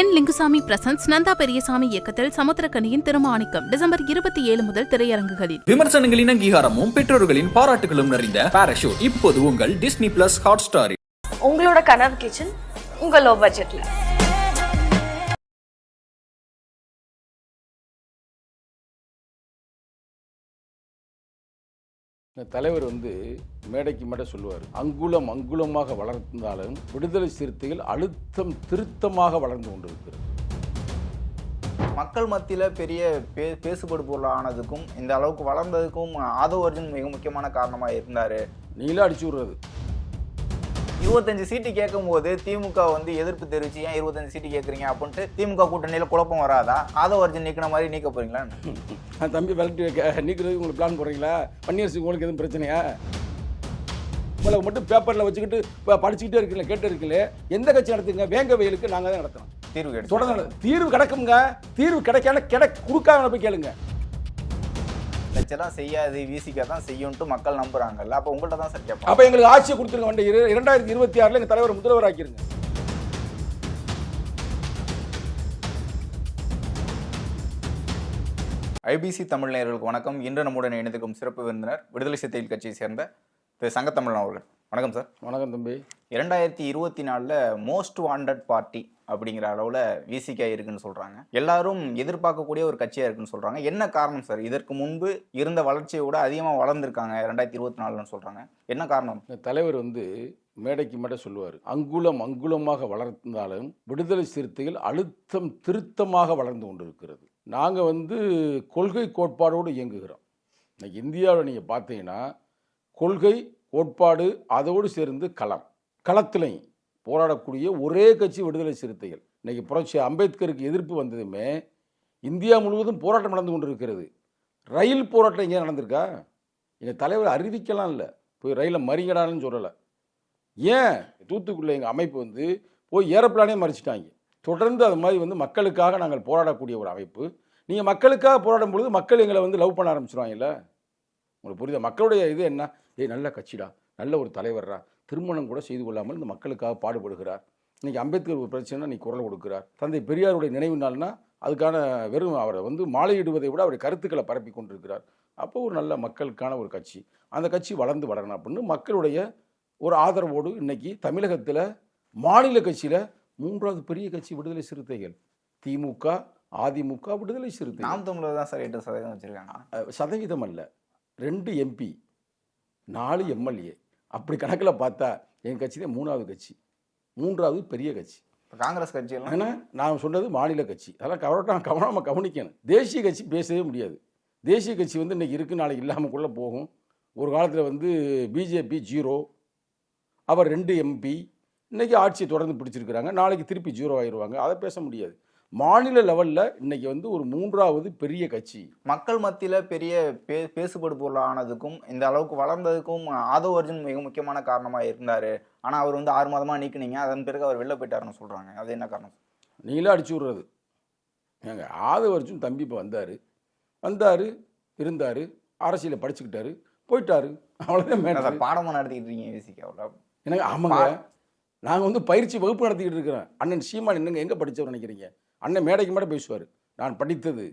என் Lingusamy presence Nanda Periyasamy இயக்கத்தில் சமுத்திரக்கனியின் Thirumanickam December 27 முதல் திரையரங்குகளில். விமர்சனங்களின் அங்கீகாரமும் பெற்றோர்களின் பாராட்டுகளும் நிறைந்த பாராஷூட் இப்போது உங்கள் டிஸ்னி பிளஸ் ஹாட் ஸ்டார். உங்களோட கனவு கிச்சன் உங்க லோ பட்ஜெட்ல. தலைவர் மேடைக்கு மட்டும் சொல்லுவார், அங்குலம் அங்குலமாக வளர்ந்தாலும் விடுதலை சிறுத்தைகள் அழுத்தம் திருத்தமாக வளர்ந்து கொண்டிருக்கிறது. மக்கள் மத்தியில் பெரிய பேசுபடு பொருளானதுக்கும் இந்த அளவுக்கு வளர்ந்ததுக்கும் ஆதவ அர்ஜுன் மிக முக்கியமான காரணமாக இருந்தார். நீங்களே அடிச்சு விடுறது. 25 சீட்டு கேட்கும் போது திமுக எதிர்ப்பு தெரிவிச்சு ஏன் 25 சீட்டு கேட்குறீங்க அப்படின்ட்டு திமுக கூட்டணியில் குழப்பம் வராதா? ஆதவ அர்ஜுன் நீக்கின மாதிரி நீக்க போறீங்களா? தம்பி விளட்டு நீக்கிறதுக்கு உங்களுக்கு பிளான் போடுறீங்களா? பன்னீர்செல்வம் உங்களுக்கு எதுவும் பிரச்சனையா? உங்களுக்கு மட்டும் பேப்பரில் வச்சுக்கிட்டு படிச்சுக்கிட்டே இருக்கீங்களா, கேட்டு இருக்கீங்களே. எந்த கட்சி நடத்துங்க? வேங்க வெயிலுக்கு நாங்கள் தான் நடத்துகிறோம். தீர்வு தொடர்ந்து தீர்வு கிடைக்குங்க. தீர்வு கிடைக்காம கொடுக்காம போய் கேளுங்க. லட்சம் செய்யாது, விசிக தான் செய்யும்ட்டு மக்கள் நம்புறாங்கல்ல. அப்போ உங்கள்கிட்ட தான் சார் கேட்போம். அப்போ எங்களுக்கு ஆட்சியை கொடுத்துருங்க. 2026 எங்கள் தலைவர் முதல்வர் ஆக்கிருங்க. ஐபிசி தமிழ் நேயர்களுக்கு வணக்கம். இன்று நம்முடன் இணைந்திருக்கும் சிறப்பு விருந்தினர் விடுதலை சிறுத்தைகள் கட்சியை சேர்ந்த திரு சங்கத்தமிழன் அவர்கள். வணக்கம் சார். வணக்கம் தம்பி. 2024 மோஸ்ட் வாண்டட் பார்ட்டி அப்படிங்கிற அளவில் விசிகா இருக்குன்னு சொல்கிறாங்க. எல்லாரும் எதிர்பார்க்கக்கூடிய ஒரு கட்சியாக இருக்குன்னு சொல்கிறாங்க. என்ன காரணம் சார்? இதற்கு முன்பு இருந்த வளர்ச்சியை விட அதிகமாக வளர்ந்துருக்காங்க 2024 சொல்கிறாங்க. என்ன காரணம்? தலைவர் மேடைக்கு மட்டும் சொல்லுவார், அங்குலம் அங்குலமாக வளர்ந்தாலும் விடுதலை சிறுத்தைகள் அழுத்தம் திருத்தமாக வளர்ந்து கொண்டிருக்கிறது. நாங்கள் கொள்கை கோட்பாடோடு இயங்குகிறோம். இன்னைக்கு இந்தியாவில் நீங்கள் பார்த்தீங்கன்னா கொள்கை கோட்பாடு அதோடு சேர்ந்து களத்திலையும் போராடக்கூடிய ஒரே கட்சி விடுதலை சிறுத்தைகள். இன்னைக்கு புரட்சி அம்பேத்கருக்கு எதிர்ப்பு வந்ததுமே இந்தியா முழுவதும் போராட்டம் நடந்து கொண்டிருக்கிறது. ரயில் போராட்டம் எங்கேயா நடந்திருக்கா? எங்கள் தலைவர் அறிவிக்கலாம் இல்லை, போய் ரயிலில் மறிங்கடான்னு சொல்லலை. ஏன்? தூத்துக்குள்ள எங்கள் அமைப்பு போய் ஏரோப்ளானே மறிச்சிட்டாங்க. தொடர்ந்து அது மாதிரி மக்களுக்காக நாங்கள் போராடக்கூடிய ஒரு அமைப்பு. நீங்கள் மக்களுக்காக போராடும் பொழுது மக்கள் எங்களை லவ் பண்ண ஆரம்பிச்சிடுவாங்கல்ல. உங்களுக்கு புரியுதா? மக்களுடைய இது என்ன? நல்ல கட்சிடா, நல்ல ஒரு தலைவர்ரா, திருமணம் கூட செய்து கொள்ளாமல் இந்த மக்களுக்காக பாடுபடுகிறார். இன்றைக்கி அம்பேத்கர் ஒரு பிரச்சனை நீ குரல் கொடுக்கிறார். தந்தை பெரியாருடைய நினைவு நாள்னா அதுக்கான வெறும் அவரை மாலையிடுவதை விட அவருடைய கருத்துக்களை பரப்பி கொண்டிருக்கிறார். அப்போ ஒரு நல்ல மக்களுக்கான ஒரு கட்சி, அந்த கட்சி வளர்ந்து வரணும் அப்படின்னு மக்களுடைய ஒரு ஆதரவோடு இன்னைக்கு தமிழகத்தில் மாநில கட்சியில் 3வது பெரிய கட்சி விடுதலை சிறுத்தைகள். திமுக, அதிமுக, விடுதலை சிறுத்தைகள். நாம் தமிழர் தான் சார் 8% வச்சுருக்காங்க. சதவீதம் அல்ல, 2 MP, 4 MLA. அப்படி கணக்கில் பார்த்தா என் கட்சி தான் 3வது கட்சி, 3வது பெரிய கட்சி. காங்கிரஸ் கட்சி ஏன்னா நான் சொன்னது மாநில கட்சி. அதெல்லாம் கவனமாக கவனிக்கணும். தேசிய கட்சி பேசவே முடியாது. தேசிய கட்சி இன்னைக்கு இருக்குது, நாளைக்கு இல்லாமக்குள்ளே போகும். ஒரு காலத்தில் பிஜேபி 0, அவர் 2 MP, இன்றைக்கி ஆட்சியை தொடர்ந்து பிடிச்சிருக்கிறாங்க. நாளைக்கு திருப்பி 0 ஆயிடுவாங்க. அதை பேச முடியாது. மாநில லெவலில் இன்னைக்கு ஒரு 3வது பெரிய கட்சி. மக்கள் மத்தியில் பெரிய பேசுபடு பொருளானதுக்கும் இந்த அளவுக்கு வளர்ந்ததுக்கும் ஆதவ அர்ஜுன் மிக முக்கியமான காரணமாக இருந்தார். ஆனால் அவர் 6 மாதமாக நீக்கினீங்க, அதன் பிறகு அவர் வெளில போயிட்டாருன்னு சொல்கிறாங்க. அது என்ன காரணம்? நீங்களே அடிச்சு விடுறது. ஏங்க, ஆதவ அர்ஜுன் தம்பி இப்போ வந்தார், இருந்தார், அரசியலை படிச்சுக்கிட்டாரு, போயிட்டாரு. அவ்வளோதான். பாடமாக நடத்திக்கிட்டு இருக்கீங்க விசிகாவில். எனக்கு ஆமாங்க, நாங்கள் பயிற்சி வகுப்பு நடத்திக்கிட்டு இருக்கிறேன். அண்ணன் சீமான் எங்கே படித்தவர் நினைக்கிறீங்க? அண்ணன் மேடைக்கு மட்டும் பேசுவார், நான் படித்தது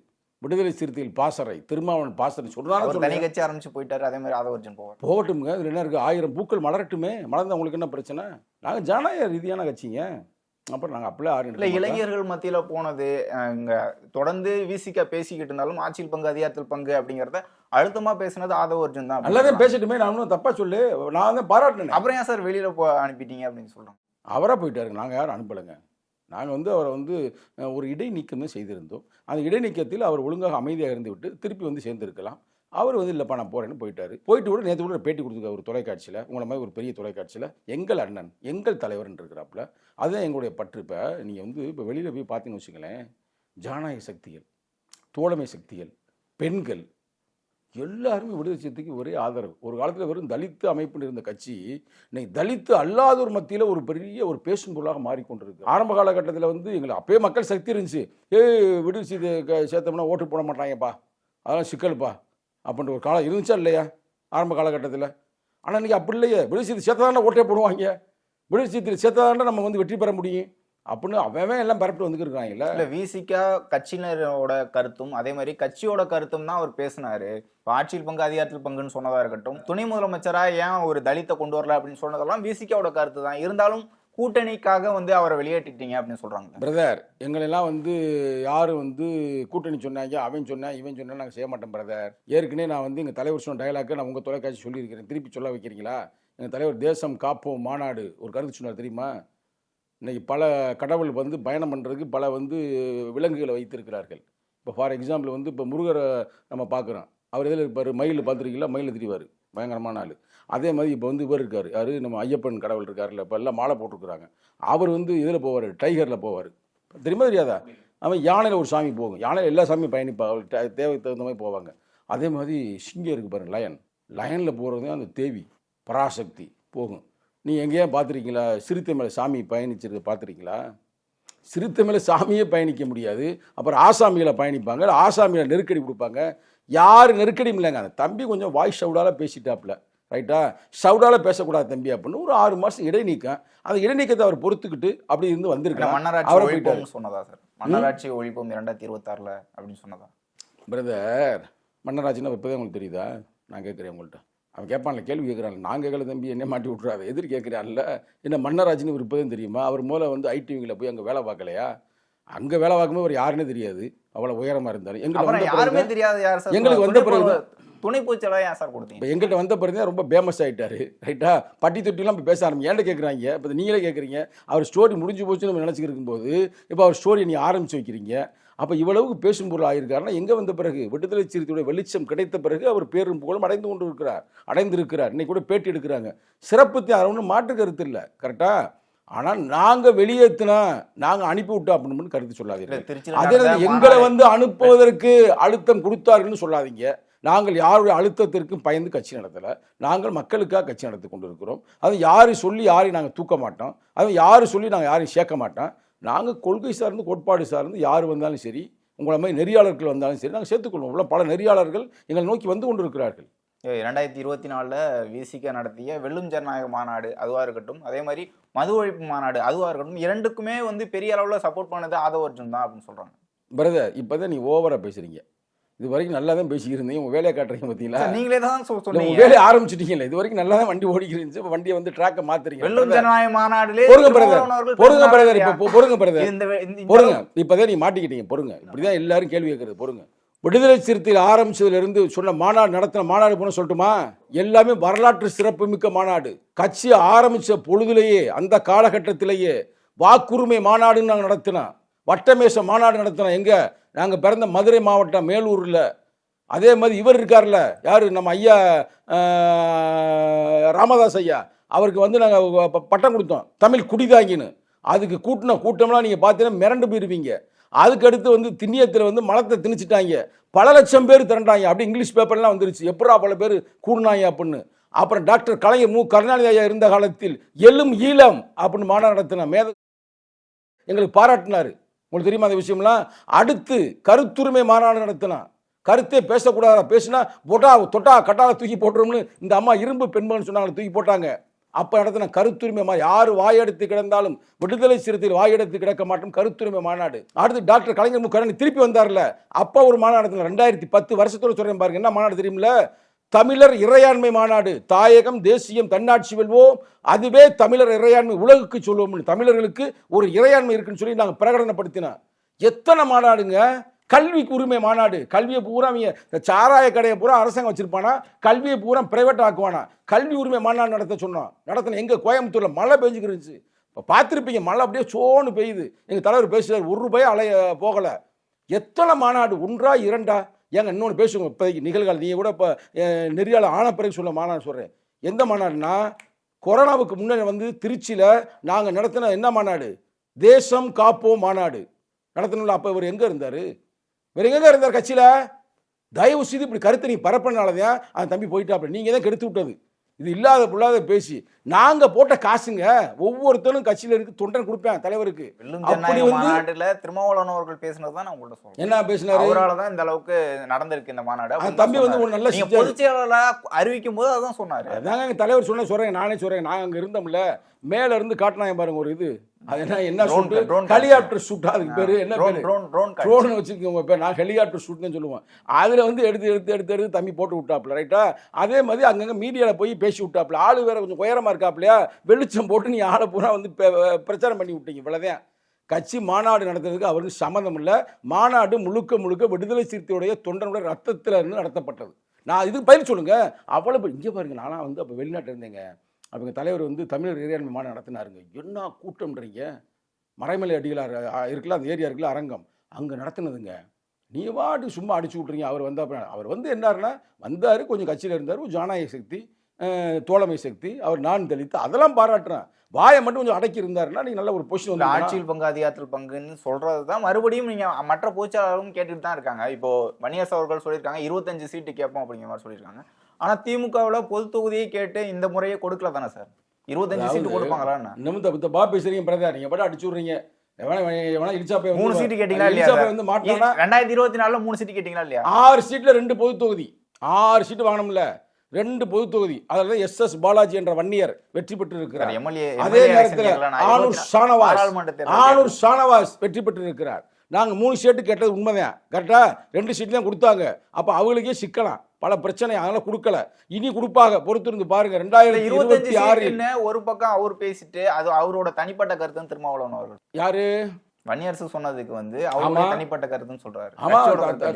விடுதலை சிறுத்தைகள் பாசறை, திருமாவளவன் பாசறை சொல்கிறாங்க. தனி கட்சி ஆரம்பிச்சு போயிட்டாரு. அதே மாதிரி ஆதவ அர்ஜுன் போகட்டுங்க. இதில் என்ன இருக்குது? 1000 பூக்கள் மலரட்டுமே. மலர்ந்து அவங்களுக்கு என்ன பிரச்சனை? நாங்கள் ஜனநாயக ரீதியான கட்சிங்க. அப்புறம் நாங்கள் அப்படியே இளைஞர்கள் மத்தியில் போனது இங்கே தொடர்ந்து விசிகா பேசிக்கிட்டு இருந்தாலும் ஆட்சியில் பங்கு, அதிகாரத்தில் பங்கு அப்படிங்கிறத அழுத்தமாக பேசினது ஆதவ அர்ஜுன் தான். நல்லதான் பேசிட்டுமே, நான் ஒன்றும் தப்பாக சொல்லு, நான் தான் பாராட்டினேன். அப்புறம் ஏன் சார் வெளியில் அனுப்பிட்டீங்க அப்படின்னு சொல்கிறோம்? அவராக போயிட்டாருங்க, நாங்கள் யாரும் அனுப்பலைங்க. நாங்கள் அவரை ஒரு இடைநீக்கம் தான் செய்திருந்தோம். அந்த இடைநீக்கத்தில் அவர் ஒழுங்காக அமைதியாக இருந்து விட்டு திருப்பி சேர்ந்துருக்கலாம். அவர் இல்லைப்பா நான் போகிறேன்னு போயிட்டார். போயிட்டு கூட நேற்று கூட பேட்டி கொடுத்துருக்க ஒரு தொலைக்காட்சியில், உங்களை மாதிரி ஒரு பெரிய தொலைக்காட்சியில், எங்கள் அண்ணன், எங்கள் தலைவர்ன்னு இருக்கிறாப்புல. அதுதான் எங்களுடைய பற்று. இப்போ நீங்கள் இப்போ வெளியில் போய் பார்த்தீங்கன்னு வச்சுங்களேன், ஜனநாயக சக்திகள், தோழமை சக்திகள், பெண்கள் எல்லாருமே விடுதலை சிறுத்தைக்கு ஒரே ஆதரவு. ஒரு காலத்தில் வெறும் தலித்து அமைப்புன்னு இருந்த கட்சி இன்னைக்கு தலித்து அல்லாதோர் மத்தியில் ஒரு பெரிய ஒரு பேசும் பொருளாக மாறிக்கொண்டிருக்கு. ஆரம்ப காலகட்டத்தில் எங்களுக்கு அப்பயே மக்கள் சக்தி இருந்துச்சு. விடுதலை சிறுத்தை சேர்த்தோம்னா ஓட்டு போட மாட்டாங்கப்பா, அதெல்லாம் சிக்கல்ப்பா அப்படின்ற ஒரு காலம் இருந்துச்சா இல்லையா ஆரம்ப காலகட்டத்தில்? ஆனால் இன்றைக்கி அப்படி இல்லையே. விடுதலை சிறுத்தை சேர்த்தா ஓட்டே போடுவாங்க. விடுதலை சிறுத்தையில் சேர்த்தா நம்ம வெற்றி பெற முடியும். அப்படின்னு அவன் எல்லாம் பரப்பிட்டு வந்துருக்காங்கல்ல. இல்ல விசிகா கட்சியினரோட கருத்தும் அதே மாதிரி கட்சியோட கருத்தும் தான் அவர் பேசினாரு. ஆட்சியில் பங்கு அதிகாரத்தில் பங்குன்னு சொன்னதா இருக்கட்டும், துணை முதலமைச்சரா ஏன் ஒரு தலித்தை கொண்டு வரல அப்படின்னு சொன்னதெல்லாம் விசிகாவோட கருத்து தான். இருந்தாலும் கூட்டணிக்காக வந்து அவரை வெளியேற்றிட்டீங்க அப்படின்னு சொல்றாங்க. பிரதர், எங்களெல்லாம் வந்து யாரும் வந்து கூட்டணி சொன்னாங்க, அவன் சொன்னா இவன் சொன்னா நாங்கள் செய்ய மாட்டோம் பிரதர். ஏற்கனவே நான் வந்து எங்கள் தலைவர் சொன்ன டயலாக்கை நான் உங்கள் தொலைக்காட்சி சொல்லியிருக்கிறேன், திருப்பி சொல்ல வைக்கிறீங்களா? எங்கள் தலைவர் தேசம் காப்போம் மாநாடு ஒரு கருத்து சொன்னார் தெரியுமா? இன்னைக்கு பல கடவுள் வந்து பயணம் பண்ணுறதுக்கு பல வந்து விலங்குகளை வைத்திருக்கிறார்கள். இப்போ ஃபார் எக்ஸாம்பிள் வந்து இப்போ முருகரை நம்ம பார்க்குறோம், அவர் இதில் இருப்பார், மயில் பார்த்துருக்கீங்களா? மயில் திரிவார், பயங்கரமான ஆள். அதே மாதிரி இப்போ வந்து இவர் இருக்கார், யார் நம்ம ஐயப்பன் கடவுள் இருக்கார்ல, இப்போ எல்லாம் மாலை போட்டிருக்கிறாங்க. அவர் வந்து இதில் போவார், டைகரில் போவார், தெரியுமா தெரியாதா? அவன் யானையில் ஒரு சாமி போகும், யானையில் எல்லா சாமியும் பயணிப்பாங்க, தேவைக்கு தகுந்த மாதிரி போவாங்க. அதே மாதிரி சிங்கம் இருக்குது பாருங்க, லயனில் போகிறது அந்த தேவி பராசக்தி போகும். நீ எங்கேயா பார்த்துருக்கீங்களா சிறுத்தை மேலே சாமி பயணிச்சிருக்க பார்த்துருக்கீங்களா? சிறுத்தை மேலே சாமியே பயணிக்க முடியாது, அப்புறம் ஆசாமிகளை பயணிப்பாங்க, ஆசாமிகளை நெருக்கடி கொடுப்பாங்க. யார் நெருக்கடியும் இல்லைங்க. அந்த தம்பி கொஞ்சம் வாய்ஸ் சவுடால் பேசிட்டாப்புல, ரைட்டா? சவுடால் பேசக்கூடாது தம்பி அப்படின்னு ஒரு 6 மாதம் இடைநீக்கம். அந்த இடைநீக்கத்தை அவர் பொறுத்துக்கிட்டு அப்படி இருந்து வந்திருக்காங்க. மன்னராட்சி சொன்னதா சார்? மன்னராட்சி ஒழிப்போம் 2026 அப்படின்னு சொன்னதா? பிரதர், மன்னராட்சின்னா இப்போதான் உங்களுக்கு தெரியுதா? நான் கேட்குறேன் உங்கள்கிட்ட. அவன் கேட்பான்ல, கேள்வி கேட்குறான், நான் கேட்கல தம்பி, என்ன மாட்டி விட்றாரு, எதிர் கேட்குறான்ல. என்ன மன்னராஜின்னு ஒரு இப்போதான் தெரியுமா? அவர் மூலம் வந்து ஐடிவியில் போய் அங்கே வேலை பார்க்கலையா? அங்கே வேலை பார்க்கும்போது அவர் யாருன்னே தெரியாது, அவ்வளோ உயரமாக இருந்தார். யாருமே தெரியாது. யார் சார் எங்களுக்கு வந்த பிறகு துணை பூச்செல்லாம் ஏன் சார் கொடுத்தீங்க? இப்போ எங்கள்கிட்ட வந்த பிறகு ரொம்ப ஃபேமஸ் ஆகிட்டாரு, ரைட்டா? பட்டி தொட்டிலாம் இப்போ பேச ஆரம்பிச்சு ஏன்ட்ட கேட்குறாங்க. இப்போ நீங்களே கேட்குறீங்க, அவர் ஸ்டோரி முடிஞ்சு போச்சுன்னு நம்ம நினச்சிக்கிட்டு இருக்கும்போது இப்போ அவர் ஸ்டோரியை நீ ஆரம்பித்து வைக்கிறீங்க. அப்போ இவ்வளவுக்கு பேசும் பொருள் ஆகியிருக்காருன்னா எங்கே வந்த பிறகு, விடுதலை சிறுத்தையுடைய வெளிச்சம் கிடைத்த பிறகு அவர் பேரும் புகழும் அடைந்திருக்கிறார். இன்னைக்கு கூட பேட்டி எடுக்கிறாங்க. சிறப்பு யாரும் ஒன்றும் மாற்று கருத்து இல்லை, கரெக்டா? ஆனால் நாங்கள் வெளியேற்றினா நாங்கள் அனுப்பிவிட்டோம் அப்படின்னு கருத்து சொல்லாதீங்க. அதே எங்களை வந்து அனுப்புவதற்கு அழுத்தம் கொடுத்தார்கள்னு சொல்லாதீங்க. நாங்கள் யாருடைய அழுத்தத்திற்கும் பயந்து கட்சி நடத்தலை, நாங்கள் மக்களுக்காக கட்சி நடத்தி கொண்டு இருக்கிறோம். அது யாரும் சொல்லி யாரையும் நாங்கள் தூக்க மாட்டோம், அது யாரும் சொல்லி நாங்கள் யாரையும் சேர்க்க மாட்டோம். நாங்கள் கொள்கை சார்ந்து கோட்பாடு சார்ந்து யார் வந்தாலும் சரி, உங்களை மாதிரி நெறியாளர்கள் வந்தாலும் சரி நாங்கள் சேர்த்துக்கொள்வோம். உள்ள பல நெறியாளர்கள் எங்களை நோக்கி வந்து கொண்டு இருக்கிறார்கள். 2024 விசிக நடத்திய வெல்லும் ஜனநாயக மாநாடு அதுவாக இருக்கட்டும், அதே மாதிரி மது ஒழிப்பு மாநாடு அதுவாக இருக்கட்டும், இரண்டுக்குமே வந்து பெரிய அளவில் சப்போர்ட் பண்ணது ஆதவ அர்ஜுன் தான் அப்படின்னு சொல்கிறாங்க. பிரதர், இப்போ தான் நீ ஓவராக பேசுகிறீங்க. இது வரைக்கும் நல்லா தான் பேசிக்கிறீங்க, உங்கள் வேலையை காட்டுறீங்க பார்த்தீங்களா? நீங்களே தான் சொல்லுங்க, வேலையை ஆரம்பிச்சிட்டீங்களா? இது வரைக்கும் நல்லா தான் வண்டி ஓடிக்கிறீங்க, இப்போ வண்டியை வந்து ட்ராக்கை மாற்றுறீங்க. வெல்லும் ஜனநாயக மாநாடுலே பொறுங்க பிரதர், இப்போ பொறுங்க பிரதர், பொறுங்க. இப்போதான் நீ மாட்டிக்கிட்டீங்க, பொறுங்க. இப்படி தான் எல்லாரும் கேள்வி கேட்குறது, பொறுங்க. விடுதலை சிறுத்தையில் ஆரம்பிச்சதுலேருந்து சொன்ன மாநாடு நடத்தின மாநாடு போன சொல்லட்டுமா? எல்லாமே வரலாற்று சிறப்புமிக்க மாநாடு. கட்சி ஆரம்பித்த பொழுதுலேயே அந்த காலகட்டத்திலேயே வாக்குரிமை மாநாடுன்னு நாங்கள் நடத்தினோம், வட்டமேச மாநாடு நடத்தினோம். எங்கே? நாங்கள் பிறந்த மதுரை மாவட்டம் மேலூரில். அதே மாதிரி இவர் இருக்கார்ல, யார் நம்ம ஐயா ராமதாஸ் ஐயா, அவருக்கு வந்து நாங்கள் பட்டம் கொடுத்தோம் தமிழ் குடிதாங்கின்னு. அதுக்கு கூட்டம்லாம் நீங்கள் பார்த்தீங்கன்னா மிரண்டு போயிருவீங்க. அதுக்கடுத்து வந்து திண்ணியத்தில் வந்து மலத்தை திணிச்சிட்டாங்க, பல லட்சம் பேர் திரண்டாங்க. அப்படி இங்கிலீஷ் பேப்பர்லாம் வந்துருச்சு, எப்படா பல பேர் கூடுனாங்க அப்படின்னு. அப்புறம் டாக்டர் கலைஞர் மு கருணாநிதி ஐயா இருந்த காலத்தில் எழும் ஈழம் அப்படின்னு மாநாடு நடத்தின எங்களுக்கு பாராட்டினார். உங்களுக்கு தெரியுமா அந்த விஷயம்லாம்? அடுத்து கருத்துரிமை மாநாடு நடத்தினா, கருத்தே பேசக்கூடாதா, பேசினா தொட்டா கட்டால தூக்கி போட்டுரும்னு இந்த அம்மா இரும்பு பெண்மகன் சொன்னாங்க, தூக்கி போட்டாங்க. அப்போ நடத்தின கருத்துரிமை யார் வாயெடுத்து கிடந்தாலும் விடுதலை சிறுத்தையில் வாயெடுத்து கிடக்க மாட்டோம் கருத்துரிமை மாநாடு. அடுத்து டாக்டர் கலைஞர் மு கருணாநிதி திருப்பி வந்தார்ல, அப்போ ஒரு மாநாடு நடத்தின 2010 வருஷத்தோட சொல்றேன் பாருங்க. என்ன மாநாடு தெரியுமில்ல? தமிழர் இறையாண்மை மாநாடு. தாயகம் தேசியம் தன்னாட்சி வெல்வோம், அதுவே தமிழர் இறையாண்மை உலகுக்கு சொல்லுவோம். தமிழர்களுக்கு ஒரு இறையாண்மை இருக்குன்னு சொல்லி நாங்கள் பிரகடனப்படுத்தினோம். எத்தனை மாநாடுங்க? கல்விக்கு உரிமை மாநாடு. கல்வியை பூரா சாராய கடையை பூரா அரசாங்கம் வச்சிருப்பானா, கல்வியை பூரா பிரைவேட் ஆக்குவானா? கல்வி உரிமை மாநாடு நடத்த சொன்னோம், நடத்தின. எங்க? கோயம்புத்தூர்ல மழை பெஞ்சுக்கிட்டு இருந்துச்சு. இப்போ பார்த்துருப்பீங்க, மழை அப்படியே சோன்னு பெய்யுது. எங்கள் தலைவர் பேசுகிறார், ₹1 அலைய போகலை. எத்தனை மாநாடு? 1ஆ 2ஆ? ஏங்க இன்னொன்று பேசுங்க, இப்போதைக்கு நிகழ்கால நீங்கள் கூட இப்போ நெறியாளர் ஆன பிறகு சொல்ல மாநாடு சொல்கிறேன். எந்த மாநாடுனா, கொரோனாவுக்கு முன்னாடி வந்து திருச்சியில் நாங்கள் நடத்தின என்ன மாநாடு? தேசம் காப்போம் மாநாடு நடத்தணும்ல. அப்போ இவர் எங்கே இருந்தார்? வேற எங்கே இருந்தார் கட்சியில்? தயவு செய்து இப்படி கருத்தை நீ பரப்பினாலதான் அந்த தம்பி போயிட்டா. அப்படி நீங்கள் தான் கெடுத்து விட்டது. இது இல்லாத புள்ளாத பேசி நாங்கள் போட்ட காசுங்க. ஒவ்வொருத்தரும் கட்சியில் இருக்கு தொண்டன் கொடுப்பேன் தலைவருக்கு. அப்படி வந்து திருமாவளவன் அவர்கள் பேசினதுதான் நான் உங்கள்ட்ட சொல்றேன். என்ன பேசினாரு? அவரால்தான் இந்த அளவுக்கு நடந்திருக்கு இந்த மாநாடு. அந்த தம்பி வந்து ஒரு நல்ல பொதுச்செயலாளரா அறிவிக்கும் போது அதான் சொன்னாரு. அதாங்க எங்க தலைவர் சொல்றேன், நானே சொல்றேன். நாங்கள் அங்கே இருந்தோம்ல, மேல இருந்து காட்டினாங்க பாருங்க ஒரு இது அது என்ன Drone- ஷூட், drone ஹெலிகாப்டர் ஷூட்டா அதுக்கு பேரு என்ன பேரு? ட்ரோன் ட்ரோன் வச்சிருக்கோங்க. இப்போ நான் ஹெலிகாப்டர் ஷூட்னு சொல்லுவேன். அதில் வந்து எடுத்து தம்பி போட்டு விட்டாப்புல, ரைட்டா? அதே மாதிரி அங்கங்கே மீடியாவில் போய் பேசி விட்டாப்புல. ஆளு வேற கொஞ்சம் உயரமாக இருக்காப்புலையா, வெளிச்சம் போட்டு நீ ஆளை பூரா வந்து பிரச்சாரம் பண்ணி விட்டீங்க. இவ்வளோதான். கட்சி மாநாடு நடத்துறதுக்கு அவருக்கு சம்மந்தம் இல்லை. மாநாடு முழுக்க விடுதலை சிறுத்தையுடைய தொண்டனுடைய ரத்தத்தில் இருந்து நடத்தப்பட்டது. நான் இதுக்கு பயிர் சொல்லுங்க. அவ்வளோ இங்கே பாருங்க, நானாக வந்து அப்போ வெளிநாட்டில் இருந்தேங்க. அவங்க தலைவர் வந்து தமிழர் இறையாண்மை மாநாடு நடத்தினாருங்க. என்ன கூட்டம்ன்றீங்க? மறைமலை அடிகளார் இருக்குல்ல, அந்த ஏரியா இருக்குல்ல அரங்கம், அங்கே நடத்தினதுங்க. நீ வாட்டு சும்மா அடிச்சு விட்றீங்க. அவர் வந்து என்னாருன்னா வந்தார், கொஞ்சம் கட்சியில் இருந்தார், ஜனநாயக சக்தி, தோழமை சக்தி, அவர் நான் தெளித்து அதெல்லாம் பாராட்டுறேன். வாயை மட்டும் கொஞ்சம் அடக்கி இருந்தாருன்னா நீங்க நல்ல ஒரு பொசிஷன் வந்து ஆட்சியில் பங்கு அதிகாரத்தில் பங்குன்னு சொல்றது தான் மறுபடியும் நீங்க மற்ற பொதுச்செயலாளரும் கேட்டுட்டு தான் இருக்காங்க. இப்போ வன்னியரசு அவர்கள் சொல்லியிருக்காங்க 25 சீட்டு கேட்போம் அப்படிங்கிற மாதிரி சொல்லியிருக்காங்க. ஆனா திமுகவில் பொது தொகுதியை கேட்டு இந்த முறையை கொடுக்கல தானே சார்? 25 சீட்டு கொடுப்பாங்களா? இன்னமும் தப்பா பேசுறீங்க பிரதர். நீங்க பாட்டு அடிச்சு விடுறீங்க. இடிச்சா போய் 3 சீட்டு கேட்டீங்களா இல்லையா? 2024 3 சீட்டு கேட்டீங்களா இல்லையா? 6 சீட்ல 2 பொது தொகுதி, 6 சீட்டு வாங்கணும்ல, 2 பொது தொகுதி. அதில் எஸ் பாலாஜி என்ற வன்னியர் வெற்றி பெற்று இருக்கிறார். அதே நேரத்தில் ஆனூர் ஷானவாஸ் வெற்றி பெற்று இருக்கிறார். நாங்கள் 3 சீட்டு கேட்டது உண்மைதான், கரெக்டா? 2 சீட்டு தான் கொடுத்தாங்க. அப்போ அவங்களுக்கே சிக்கலாம், பல பிரச்சனை, அதனால கொடுக்கல. இனி கொடுப்பாங்க, பொறுத்திருந்து பாருங்க. 2026 ஒரு பக்கம் அவர் பேசிட்டு அது அவரோட தனிப்பட்ட கருத்துன்னு திருமாவளவன் அவர்கள் யாரு வன்னியரசு சொன்னதுக்கு வந்து அவரோட தனிப்பட்ட கருத்துன்னு சொல்றாரு. ஆமா,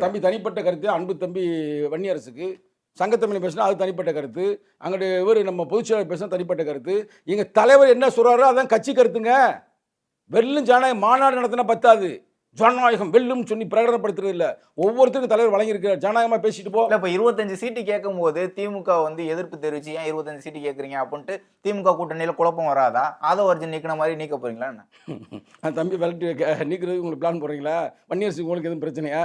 தம்பி தனிப்பட்ட கருத்து, அன்பு தம்பி வன்னியரசுக்கு. சங்கத்தமிழ் பேசினா அது தனிப்பட்ட கருத்து, அங்கிட்டு இவர் நம்ம பொதுச்செயலாளர் பேசினா தனிப்பட்ட கருத்து. எங்க தலைவர் என்ன சொல்றாரோ அதான் கட்சி கருத்துங்க. வெல்லும் ஜனநாயகம் மாநாடு நடத்தினா பத்தாது, ஜனநாயகம் வெல்லும் சொல்லி பிரகடனப்படுத்துறது இல்ல. ஒவ்வொருத்தருக்கும் தலைவர் வழங்கியிருக்கிறார். ஜனநாயகமா பேசிட்டு போ. இப்ப 25 சீட்டு கேட்கும் போது திமுக வந்து எதிர்ப்பு தெரிவிச்சு ஏன் 25 சீட்டு கேட்கறீங்க அப்படின்ட்டு திமுக கூட்டணியில குழப்பம் வராதா? ஆதவர்ஜன் நீக்கின மாதிரி நீக்க போறீங்களா? தம்பி விளட்டு நீக்கிறது உங்களுக்கு பிளான் போடுறீங்களா? வன்னியரசு உங்களுக்கு எதுவும் பிரச்சனையா?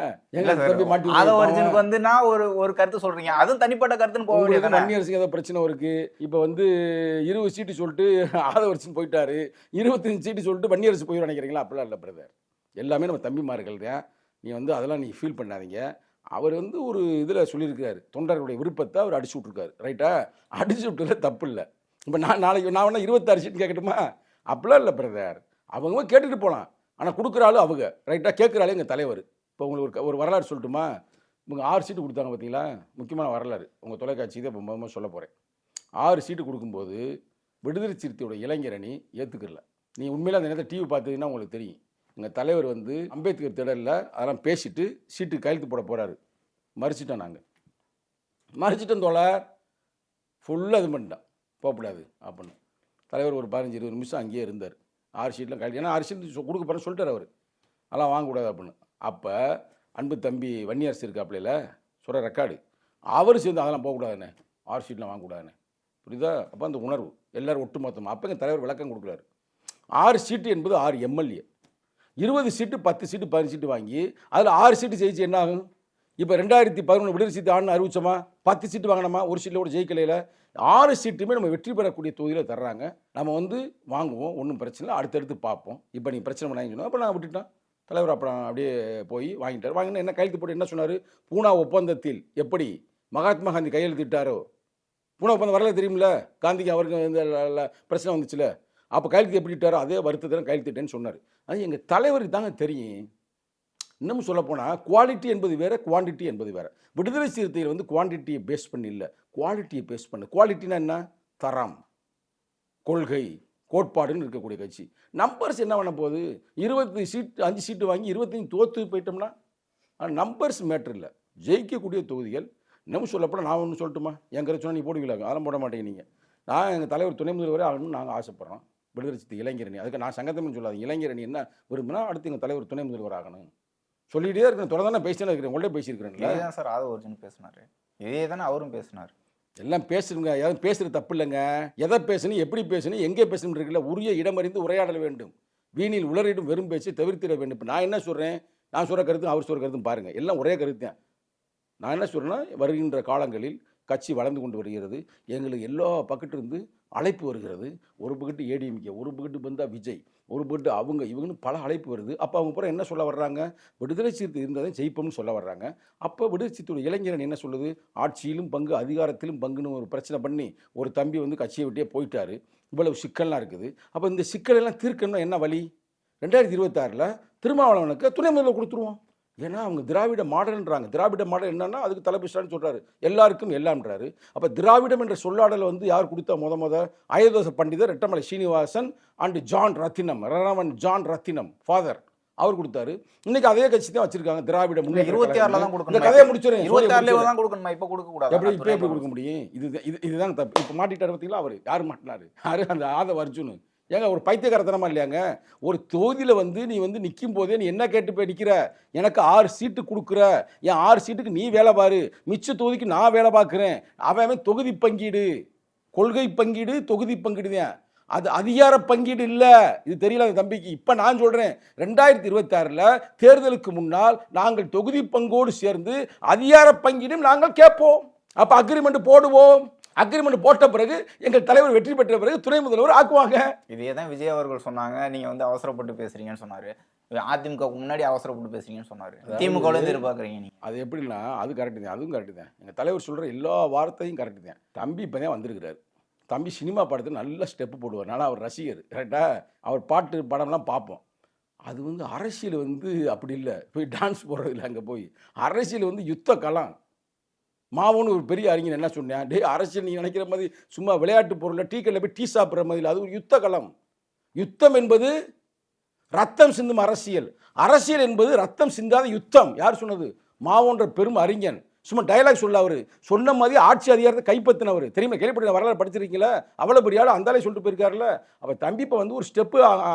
ஆதவர்ஜனுக்கு வந்து நான் ஒரு கருத்து சொல்றீங்க, அதுவும் தனிப்பட்ட கருத்துன்னு போக வேண்டியது. வன்னியரசுக்கு ஏதோ பிரச்சனை இருக்கு. இப்ப வந்து 20 சீட்டு சொல்லிட்டு ஆதவர்ஜன் போயிட்டாரு, 25 சீட்டு சொல்லிட்டு வன்னியரசு போய் நினைக்கிறீங்களா? அப்படிலாம் இல்லை பிரதர். எல்லாமே நம்ம தம்பிமார்கள் தான். நீ வந்து அதெல்லாம் நீ ஃபீல் பண்ணாதீங்க. அவர் வந்து ஒரு இதில் சொல்லியிருக்காரு, தொண்டர்களுடைய விருப்பத்தை அவர் அடிச்சு விட்ருக்காரு, ரைட்டா? அடிச்சு விட்டதுல தப்பு இல்லை. இப்போ நாளைக்கு நான் வேணா 26 சீட் கேட்கட்டுமா? அப்படிலாம் இல்லை பிரதர். அவங்க கேட்டுட்டு போகலாம், ஆனால் கொடுக்குறாலும் அவங்க, ரைட்டாக? கேட்குறாலே எங்கள் தலைவர். இப்போ உங்களுக்கு ஒரு வரலாறு சொல்லட்டுமா? இவங்க 6 சீட்டு கொடுத்தாங்க பார்த்தீங்களா? முக்கியமான வரலாறு உங்கள் தொலைக்காட்சி தான் இப்போ முதல்ல சொல்ல போகிறேன். 6 சீட்டு கொடுக்கும்போது விடுதலை சிறுத்தையோட இளைஞரணி ஏற்றுக்கல. நீ உண்மையில அந்த நேரத்தில் டிவி பார்த்தீங்கன்னா உங்களுக்கு தெரியும். எங்கள் தலைவர் வந்து அம்பேத்கர் திடலில் அதெல்லாம் பேசிட்டு சீட்டு கையெழுத்து போட போகிறாரு. மறிச்சிட்டோம், நாங்கள் மறிச்சிட்டோம் தோழர், ஃபுல்லாக இது பண்ணிட்டோம், போகக்கூடாது அப்படின்னு. தலைவர் ஒரு 15-20 நிமிஷம் அங்கேயே இருந்தார். 6 சீட்டில் கையெழுத்து, ஏன்னா 6 சீட்டு கொடுக்க போகிறேன்னு சொல்லிட்டார் அவர், அதெல்லாம் வாங்கக்கூடாது அப்படின்னு. அப்போ அன்பு தம்பி வன்னியரசு இருக்காப்புல சொல்கிற ரெக்கார்டு, அவர் சேர்ந்து அதெல்லாம் போகக்கூடாதுண்ணே, 6 சீட்லாம் வாங்கக்கூடாதுண்ணே, புரியுதா? அப்போ அந்த உணர்வு எல்லோரும் ஒட்டு மொத்தமாக. அப்போ எங்கள் தலைவர் விளக்கம் கொடுக்குறாரு. 6 சீட்டு என்பது 6 எம்எல்ஏ, 20 சீட்டு 10 சீட்டு 15 சீட்டு வாங்கி அதில் 6 சீட்டு ஜெயிச்சு என்ன ஆகும்? இப்போ 2011 விடுதலை சீட்டு ஆண்டு அறிவிச்சோமா? 10 சீட்டு வாங்கினோமா? ஒரு சீட்டில் கூட ஜெயிக்கலையில். 6 சீட்டுமே நம்ம வெற்றி பெறக்கூடிய தொகுதியில் தர்றாங்க. நம்ம வந்து வாங்குவோம், ஒன்றும் பிரச்சனை இல்லை, அடுத்தடுத்து பார்ப்போம். இப்போ நீங்கள் பிரச்சனை பண்ணாங்கன்னு சொன்னால் அப்போ நான் விட்டுட்டேன். தலைவர் அப்புறம் அப்படியே போய் வாங்கிட்டார். வாங்கினா என்ன கையெழுத்து போட்டு என்ன சொன்னார்? பூனா ஒப்பந்தத்தில் எப்படி மகாத்மா காந்தி கையெழுத்திட்டாரோ, பூனா ஒப்பந்தம் வரல தெரியுமில்ல, காந்திக்கு அவருக்கு இந்த பிரச்சனை வந்துச்சுல, அப்போ கையெழுத்து எப்படி இட்டாரோ அதே வருத்தத்தில் கையெழுத்திட்டேன்னு சொன்னார். அது எங்கள் தலைவருக்கு தாங்க தெரியும். இன்னமும் சொல்லப்போனால் குவாலிட்டி என்பது வேறு, குவான்டிட்டி என்பது வேறு. விடுதலை சிறுத்தைகள் வந்து குவான்டிட்டியை பேஸ் பண்ணி இல்லை, குவாலிட்டியை பேஸ் பண்ணு. குவாலிட்டினா என்ன? தரம், கொள்கை, கோட்பாடுன்னு இருக்கக்கூடிய கட்சி. நம்பர்ஸ் என்ன பண்ண போகுது? 20 சீட்டு 5 சீட்டு வாங்கி 25 தோற்று போயிட்டோம்னா நம்பர்ஸ் மேட்ரு இல்லை. ஜெயிக்கக்கூடிய தொகுதிகள். இன்னமும் சொல்லப்போனால் நான் ஒன்று சொல்லட்டுமா? என் கருத்து சொன்னால் நீ போடுவீங்களா? அதெல்லாம் போட மாட்டேங்க. நீங்கள் நான் எங்கள் தலைவர் துணை முதல்வரே ஆகணும்னு நாங்கள் ஆசைப்பட்றோம். விடுதலை சிறுத்தை இளைஞரணி, அதுக்கு நான் சங்கத்தமிழ் சொல்லாது, இளைஞரணி என்ன விரும்பினா அடுத்து எங்கள் தலைவர் துணை முதல்வர் ஆகணும் சொல்லிகிட்டே இருக்கேன். தொடர்ந்து பேசினே இருக்கிறேன், உங்கள்கிட்ட பேசியிருக்கிறேன் சார். ஆதவர்ஜன் பேசினார், இதே தானே அவரும் பேசினார். எல்லாம் பேசுங்க, யாரும் பேசுகிறது தப்பு இல்லைங்க. எதை பேசணும், எப்படி பேசணும், எங்கே பேசணும் இருக்குல்ல, உரிய இடமறிந்து உரையாடல் வேண்டும். வீணில் உளறிடும் வெறும் பேச்சு தவிர்த்திட வேண்டும். இப்போ நான் என்ன சொல்கிறேன், நான் சொல்கிற கருத்து அவர் சொல்கிற கருத்தும் பாருங்கள், எல்லாம் ஒரே கருத்து தான். நான் என்ன சொல்கிறேன்னா, வருகின்ற காலங்களில் கட்சி வளர்ந்து கொண்டு வருகிறது. எங்களுக்கு எல்லா பக்கத்திலிருந்து அழைப்பு வருகிறது. ஒரு பக்கத்து ஏடிஎம்கே, ஒரு பக்கத்து வந்தால் விஜய், ஒரு போட்டு அவங்க இவங்கன்னு பல அழைப்பு வருது. அப்போ அவங்க பூரா என்ன சொல்ல வர்றாங்க, விடுதலை சிறுத்தை இருந்ததை ஜெயிப்போம்னு சொல்ல வர்றாங்க. அப்போ விடுதலை சிறுத்தையோட இளைஞரன் என்ன சொல்லுது, ஆட்சியிலும் பங்கு அதிகாரத்திலும் பங்குன்னு ஒரு பிரச்சனை பண்ணி ஒரு தம்பி வந்து கட்சியை விட்டே போயிட்டாரு, இவ்வளவு சிக்கல்லாம் இருக்குது. அப்போ இந்த சிக்கலெல்லாம் தீர்க்கணும்னா என்ன வழி, 2026 திருமாவளவனுக்கு துணை முதல்வர் கொடுத்துருவோம். ஏன்னா அவங்க திராவிட மாடல்ன்றாங்க. திராவிட மாடல் என்னன்னா அதுக்கு தலைபிஸ்டான்னு சொல்கிறாரு, எல்லாருக்கும் எல்லாம்ன்றாரு. அப்போ திராவிடம் என்ற சொல்லாடலை வந்து யார் கொடுத்தா, முத Ayothidasa Pandithar Rettamalai Srinivasan and John Rathinam, reverend John Rathinam father, அவர் கொடுத்தாரு. இன்னைக்கு அதே கட்சி தான் வச்சிருக்காங்க, திராவிட முன்னேற்ற 26 தான் கொடுக்கணும். இந்த கதையை முடிச்சிருக்கேன். 26 தான் கொடுக்கணும், இப்போ கொடுக்க கூடாது. எப்படி கொடுக்க முடியும்? இதுதான் தப்பு. இப்போ மாட்டிட்டார் பார்த்தீங்களா, அவர் யார் மாட்டினாரு, யாரு அந்த ஆதவ அர்ஜுன். ஏங்க ஒரு பைத்தியக்காரத்தனமா இல்லையாங்க, ஒரு தொகுதியில் வந்து நீ வந்து நிற்கும் போதே நீ என்ன கேட்டு போய் நிற்கிற, எனக்கு 6 சீட்டு கொடுக்குற, என் 6 சீட்டுக்கு நீ வேலை பாரு, மிச்ச தொகுதிக்கு நான் வேலை பார்க்குறேன். அவன் தொகுதி பங்கீடு, கொள்கை பங்கீடு, தொகுதி பங்கீடு தான், அது அதிகார பங்கீடு இல்லை. இது தெரியல அந்த தம்பிக்கு. இப்போ நான் சொல்கிறேன், 2026 தேர்தலுக்கு முன்னால் நாங்கள் தொகுதி பங்கோடு சேர்ந்து அதிகார பங்கீடும் நாங்கள் கேட்போம். அப்போ அக்ரிமெண்ட் போடுவோம். அக்ரிமெண்ட் போட்ட பிறகு எங்கள் தலைவர் வெற்றி பெற்ற பிறகு துணை முதல்வர் ஆக்குவாங்க. இதே தான் விஜய் அவர்கள் சொன்னாங்க. நீங்க வந்து அவசரப்பட்டு பேசுறீங்கன்னு சொன்னாரு. அதிமுக முன்னாடி அவசரப்பட்டு பேசுறீங்கன்னு சொன்னாரு. திமுக எதிர்பார்க்குறீங்க நீங்க. அது எப்படின்னா அது கரெக்டு தான், அதுவும் கரெக்டு தான். எங்கள் தலைவர் சொல்கிற எல்லா வார்த்தையும் கரெக்டு தான். தம்பி இப்போ தான் வந்திருக்கிறார். தம்பி சினிமா படத்தில் நல்ல ஸ்டெப்பு போடுவார். ஆனால் அவர் ரசிகர் கரெக்டாக, அவர் பாட்டு படம்லாம் பார்ப்போம். அது வந்து அரசியல் வந்து அப்படி இல்லை, போய் டான்ஸ் போடுறது இல்லை. அங்கே போய் அரசியல் வந்து யுத்த களம். மாவோன்னு ஒரு பெரிய அறிஞர் என்ன சொன்னேன், டே அரசியல் நீ நினைக்கிற மாதிரி சும்மா விளையாட்டு பொருளில் டீ கடையில் போய் டீ சாப்பிட்ற மாதிரி, அது ஒரு யுத்த களம். யுத்தம் என்பது ரத்தம் சிந்தும் அரசியல், அரசியல் என்பது ரத்தம் சிந்தாத யுத்தம். யார் சொன்னது? மாவோன்ற பெரும் அறிஞன். சும்மா டைலாக் சொல்ல, அவர் சொன்ன மாதிரி ஆட்சி அதிகாரத்தை கைப்பற்றினவர். தெரியுமா, கேள்விப்பட்ட வரலாறு படிச்சிருக்கீங்களா? அவ்வளோ பெரிய ஆள் அந்தாலே சொல்லிட்டு போயிருக்காருல்ல. அப்போ தம்பி இப்போ வந்து ஒரு ஸ்டெப்பு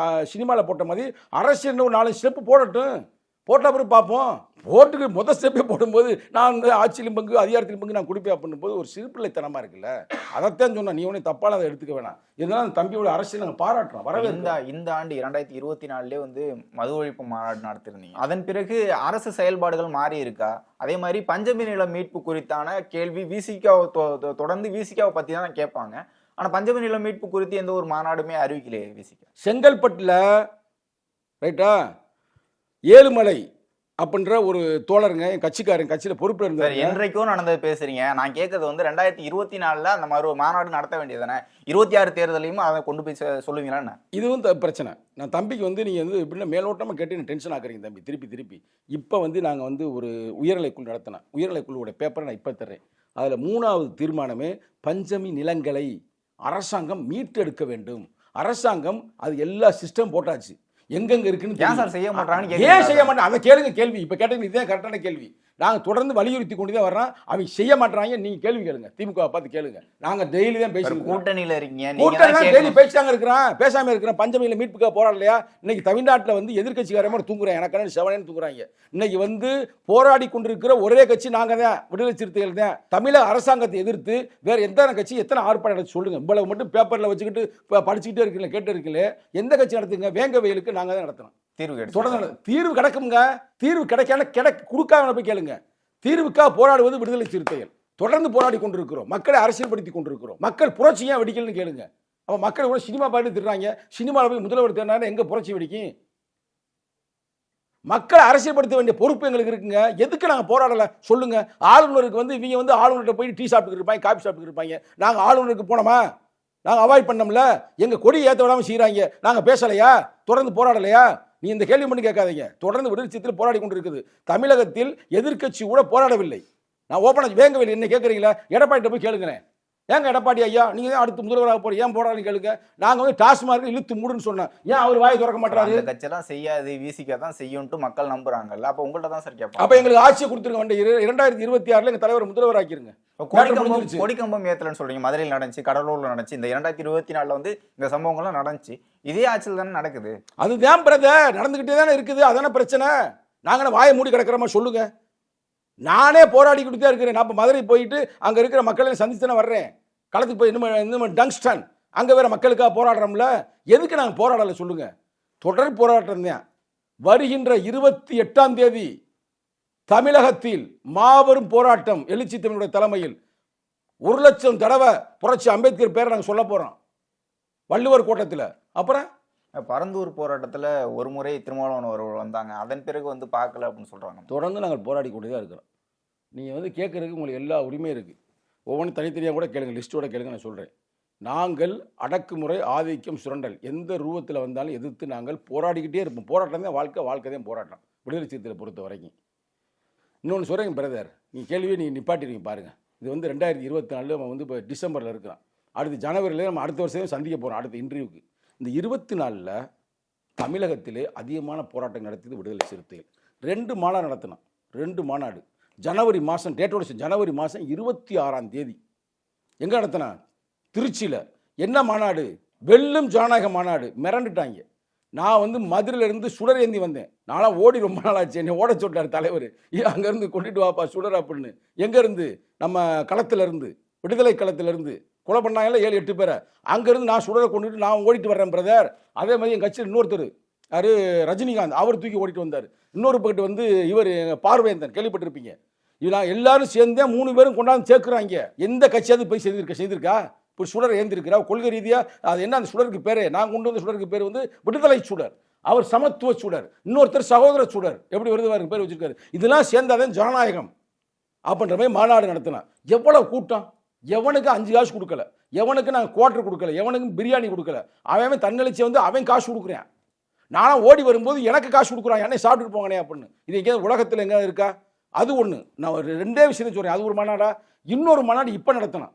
சினிமாவில் போட்ட மாதிரி அரசியல் ஒரு 4 ஸ்டெப்பு போடட்டும், போட்ட பிறகு பார்ப்போம். ஓட்டுக்கு முதல் ஸ்டெப்பே போடும்போது நான் வந்து ஆட்சியிலும் பங்கு அதிகாரத்திலும் பங்கு நான் கொடுப்பேன் அப்படின்னும் போது ஒரு சிறுபிள்ளைத்தனமாக இருக்குல்ல. அதைத்தான் சொன்னேன், நீ ஒன்றும் தப்பான அதை எடுத்துக்க வேணாம். இதனால தம்பியோட அரசியல் நாங்கள் பாராட்டுறோம். இந்த ஆண்டு 2024 வந்து மது ஒழிப்பு மாநாடு நடத்திருந்தீங்க. அதன் பிறகு அரசு செயல்பாடுகள் மாறி இருக்கா? அதே மாதிரி பஞ்சமி நில மீட்பு குறித்தான கேள்வி விசிகாவை தொடர்ந்து விசிகாவை பற்றி தான் கேட்பாங்க. ஆனால் பஞ்சமி நில மீட்பு குறித்து எந்த ஒரு மாநாடுமே அறிவிக்கலையே விசிகா. செங்கல்பட்டில் ரைட்டா ஏழுமலை அப்படின்ற ஒரு தோழருங்க, என் கட்சிக்காரன், கட்சியில் பொறுப்பில் இருந்தார். என்றைக்கும் நடந்தது பேசுறீங்க. நான் கேட்கறது வந்து 2024 அந்த மாதிரி ஒரு மாநாடு நடத்த வேண்டியதானே, 26 தேர்தலையும் அதை கொண்டு போய் சொல்லுவீங்களா? இது வந்து பிரச்சனை. நான் தம்பிக்கு வந்து நீங்கள் வந்து எப்படின்னா மேலோட்டமாக கேட்டு நீ டென்ஷன் ஆக்குறீங்க தம்பி, திருப்பி. இப்போ வந்து நாங்கள் வந்து ஒரு உயர்நிலைக்குழு நடத்தினேன். உயர்நிலைக்குழுவோட பேப்பரை நான் இப்போ தர்றேன். அதில் 3வது தீர்மானமே பஞ்சமி நிலங்களை அரசாங்கம் மீட்டெடுக்க வேண்டும். அரசாங்கம் அது எல்லா சிஸ்டம் போட்டாச்சு, எங்கெங்க இருக்குன்னு செய்ய மாட்டாங்க. ஏன் செய்ய மாட்டாங்க அதை கேளுங்க. கேள்வி இப்போ கேட்டீங்க, இதுதான் கரெக்டான கேள்வி. நாங்கள் தொடர்ந்து வலியுறுத்தி கொண்டு தான் வர்றோம். அவங்க செய்ய மாட்டாங்க. நீங்கள் கேள்வி கேளுங்க, திமுக பார்த்து கேளுங்க. நாங்கள் டெய்லி தான் பேசுகிறோம். கூட்டணியில் இருக்கீங்க, டெய்லி பேசாங்க இருக்கிறோம், பேசாமல் இருக்கிறோம். பஞ்சமியில் மீட்புக்காக போராடலையா? இன்னைக்கு தமிழ்நாட்டில் வந்து எதிர்கட்சிக்காரமாக தூங்குறேன், எனக்கு செவனேன்னு தூங்குறாங்க. இன்னைக்கு வந்து போராடி கொண்டிருக்கிற ஒரே கட்சி நாங்கள் தான், விடுதலை சிறுத்தைகள் தான். தமிழக அரசாங்கத்தை எதிர்த்து வேற எந்த கட்சி எத்தனை ஆர்ப்பாட்டம் நடத்தி சொல்லுங்க. இவ்வளவு மட்டும் பேப்பரில் வச்சுக்கிட்டு படிச்சுக்கிட்டே இருக்கீங்களா, கேட்டு இருக்கீங்களே, எந்த கட்சி நடத்துங்க? வேங்க வெயிலுக்கு நாங்கள் தான் நடத்தணும். தீர்வு கிடைக்குங்க. தீர்வு கொடுக்காம போய் கேளுங்க. தீர்வுக்காக போராடுவது விடுதலை சிறுத்தைகள். தொடர்ந்து போராடி கொண்டிருக்கிறோம், மக்களை அரசியல்படுத்தி கொண்டிருக்கிறோம். மக்கள் புரட்சி ஏன் வெடிக்கலன்னு கேளுங்க. அப்ப மக்கள் கூட சினிமா பாட்டு திட்டுறாங்க, சினிமாவில் போய் முதல்வர் தேர்னால எங்க புரட்சி வெடிக்கும்? மக்களை அரசியல்படுத்த வேண்டிய பொறுப்பு எங்களுக்கு இருக்குங்க. எதுக்கு நாங்கள் போராடலை சொல்லுங்க. ஆளுநருக்கு வந்து இவங்க வந்து ஆளுநர்கிட்ட போய் டீ சாப்பிட்டு இருப்பாங்க, காஃபி சாப்பிட்டு இருப்பாங்க. நாங்கள் ஆளுநருக்கு போனோமா? நாங்கள் அவாய்ட் பண்ணோம்ல. எங்கள் கொடி ஏற்ற விடாமல் செய்கிறாங்க, நாங்கள் பேசலையா? தொடர்ந்து போராடலையா? நீ இந்த கேள்வி பண்ணி கேட்காதீங்க. தொடர்ந்து விடுதலை சிறுத்தைகள் போராடி கொண்டு இருக்குது. தமிழகத்தில் எதிர்க்கட்சி கூட போராடவில்லை. நான் ஓப்பனாக வேங்கவில்லை. என்ன கேட்குறீங்களா? எடப்பாடிட்ட போய் கேளுங்களேன். ஏங்க எடப்பாடி ஐயா நீங்கள் தான் அடுத்து முதல்வராக போகிற, ஏன் போராடுன்னு கேளுங்க. நாங்கள் வந்து டாஸ்மார்க் இழுத்து மூடுன்னு சொன்னேன், ஏன் அவர் வாயை திறக்க மாட்டாரு? கட்சியெல்லாம் செய்யாது, விசிகா தான் செய்யும்ட்டு மக்கள் நம்புறாங்கல்ல. அப்போ உங்கள்கிட்ட தான் சார் கேட்போம். அப்போ எங்களுக்கு ஆட்சியை கொடுத்துருங்க. 2026 எங்கள் தலைவர் முதல்வர் ஆக்கிருங்க. கொடிக்கம்பம் ஏத்தலன்னு சொல்றீங்க. மதுரையில் நடந்துச்சு, கடலூர்ல நடந்துச்சு. இந்த 2024 வந்து இந்த சம்பவங்கள்லாம் நடந்துச்சு. இதே ஆட்சியில் தானே நடக்குது. அதுதான் பிரதர், நடந்துகிட்டே தானே இருக்குது. அதான பிரச்சனை. நாங்கள் வாயை மூடி கிடக்கிறோமா சொல்லுங்க. நானே போராடி கொடுத்தே இருக்கிறேன். நான் இப்போ மதுரை போயிட்டு அங்கே இருக்கிற மக்களை சந்தித்து தானே வர்றேன். களத்துக்கு போய் இன்னும் டங்ஸ்டன் அங்கே வேற மக்களுக்காக போராடுறோம்ல. எதுக்கு நாங்கள் போராடலை சொல்லுங்க. தொடர் போராட்டம் தான். வருகின்ற 28ஆம் தேதி தமிழகத்தில் மாபெரும் போராட்டம், எழுச்சி தமிழுடைய தலைமையில் 1,00,000 தடவை புரட்சி அம்பேத்கர் பேரை நாங்கள் சொல்ல போகிறோம் வள்ளுவர் கோட்டத்தில். அப்புறம் பரந்தூர் போராட்டத்துல ஒரு முறை திருமாவளவன் அவர்கள் வந்தாங்க, அதன் பிறகு வந்து பார்க்கல அப்படின்னு சொல்றாங்க. தொடர்ந்து நாங்கள் போராடி கொண்டு தான் இருக்கிறோம். நீங்கள் வந்து கேட்குறதுக்கு உங்களுக்கு எல்லா உரிமையும் இருக்குது. ஒவ்வொன்றும் தனித்தனியாக கூட கேளுங்க, லிஸ்ட்டோட கேளுங்க. நான் சொல்கிறேன், நாங்கள் அடக்குமுறை, ஆதிக்கம், சுரண்டல் எந்த ரூபத்தில் வந்தாலும் எதிர்த்து நாங்கள் போராடிக்கிட்டே இருப்போம். போராட்டம் தான் வாழ்க்கை, வாழ்க்கை தான் போராட்டம். விடுதலை சிறுத்தைகளை பொறுத்த வரைக்கும் இன்னொன்று சொல்கிறேங்க பிரதர், நீங்கள் கேள்வியை நீங்கள் நிப்பாட்டிடுவீங்க பாருங்கள். இது வந்து 2024 நம்ம வந்து இப்போ டிசம்பரில் இருக்கிறோம். அடுத்து ஜனவரியில் நம்ம அடுத்த வருஷம் சந்திக்க போகிறோம், அடுத்த இன்டர்வியூக்கு. இந்த 24 தமிழகத்திலே அதிகமான போராட்டம் நடத்தியது விடுதலை சிறுத்தைகள். 2 மாநாடு நடத்தினோம். 2 மாநாடு ஜனவரி மாதம், டேட்டோட ஜனவரி மாதம் 26ஆம் தேதி எங்கே நடத்தினா? திருச்சியில். என்ன மாநாடு? வெல்லும் ஜனநாயக மாநாடு. மிரண்டுட்டாங்க. நான் வந்து மதுரையிலேருந்து சுடர் ஏந்தி வந்தேன். நான்லாம் ஓடி ரொம்ப நாள் ஆச்சு. என்னை ஓட சொல்லிட்டார் தலைவர். அங்கேருந்து கொண்டுட்டு வாப்பா சுடர் அப்படின்னு. எங்கேருந்து? நம்ம களத்திலேருந்து, விடுதலை களத்திலேருந்து கொலை பண்ணாங்கல்ல 7-8 பேரை. அங்கேருந்து நான் சுடரை கொண்டுட்டு நான் ஓடிட்டு வர்றேன் பிரதர். அதே மாதிரி என் கட்சியில் இன்னொருத்தர் யார், ரஜினிகாந்த், அவர் தூக்கி ஓடிட்டு வந்தார். இன்னொரு பக்கத்து வந்து இவர் பார்வேந்தன், கேள்விப்பட்டிருப்பீங்க. இதெல்லாம் எல்லாரும் சேர்ந்தே 3 பேரும் கொண்டாந்து சேர்க்குறாங்க. எந்த கட்சியாவது போய் செய்திருக்கா? இப்போ சுடர் ஏந்திருக்கிறா கொள்கை ரீதியாக. அது என்ன அந்த சுடருக்கு பேர்? நான் கொண்டு வந்த சுடருக்கு பேர் வந்து விடுதலை சுடர். அவர் சமத்துவ சுடர், இன்னொருத்தர் சகோதர சுடர். எப்படி வருது பேர் வச்சிருக்காரு. இதெல்லாம் சேர்ந்தாதான் ஜனநாயகம் அப்படின்ற மாதிரி மாநாடு நடத்தினான். எவ்வளவு கூட்டம்! எவனுக்கு 5 காசு கொடுக்கல, எவனுக்கு நாங்கள் குவார்டர் கொடுக்கல, எவனுக்கும் பிரியாணி கொடுக்கல. அவன் தன்னெழுச்சி வந்து அவன் காசு கொடுக்குறேன். நானும் ஓடி வரும்போது எனக்கு காசு கொடுக்குறான், என்னை சாப்பிட்டுட்டு போங்கண்ணே அப்படின்னு. இது எங்கேயாவது உலகத்தில் எங்கேயாவது இருக்கா? அது ஒன்று. நான் ஒரு 2 விஷயத்தை சொல்கிறேன். அது ஒரு மாநாடா? இன்னொரு மாநாடு இப்போ நடத்தினான்.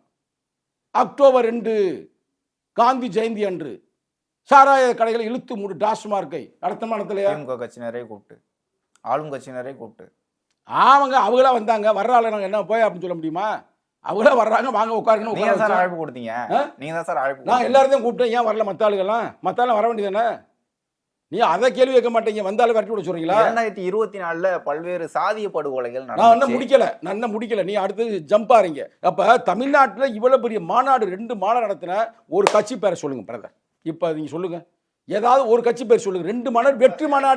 அக்டோபர் 2 காந்தி ஜெயந்தி அன்று சாராய கடைகளை இழுத்து மூடு டாஸ்மார்க்கை நடத்த நடத்தலையா? திமுக கட்சியினரே கூப்பிட்டு, ஆளும் கட்சியினரே கூப்பிட்டு. அவங்களா வந்தாங்க. வர்றாள் நாங்கள் என்ன போய் அப்படின்னு சொல்ல முடியுமா? அவங்களா வர்றாங்க, வாங்க உட்காருங்க. நீங்க தான் சார் அழைப்பு கொடுத்தீங்க. நீங்க தான் சார் அழைப்பு. நான் எல்லாரையும் கூப்பிட்டேன். ஏன் வரல மற்ற ஆளுகள்லாம்? மற்ற ஆளும் வர வேண்டியதானே? நீ அதை கேள்வி வைக்க மாட்டீங்க, வந்தாலும் விரட்டி விட சொல்றீங்களா? 2024 பல்வேறு சாதிய படுகொலைகள் நான் இன்னும் முடிக்கல. நீ அடுத்து ஜம்ப் ஆறீங்க. அப்ப தமிழ்நாட்டில் இவ்வளவு பெரிய மாநாடு, 2 மாநாடு நடத்தின ஒரு கட்சி பேரை சொல்லுங்க பிரதர். இப்ப நீங்க சொல்லுங்க, ஏதாவது ஒரு கட்சி பேர் சொல்லுங்க. 2 மாநாடு,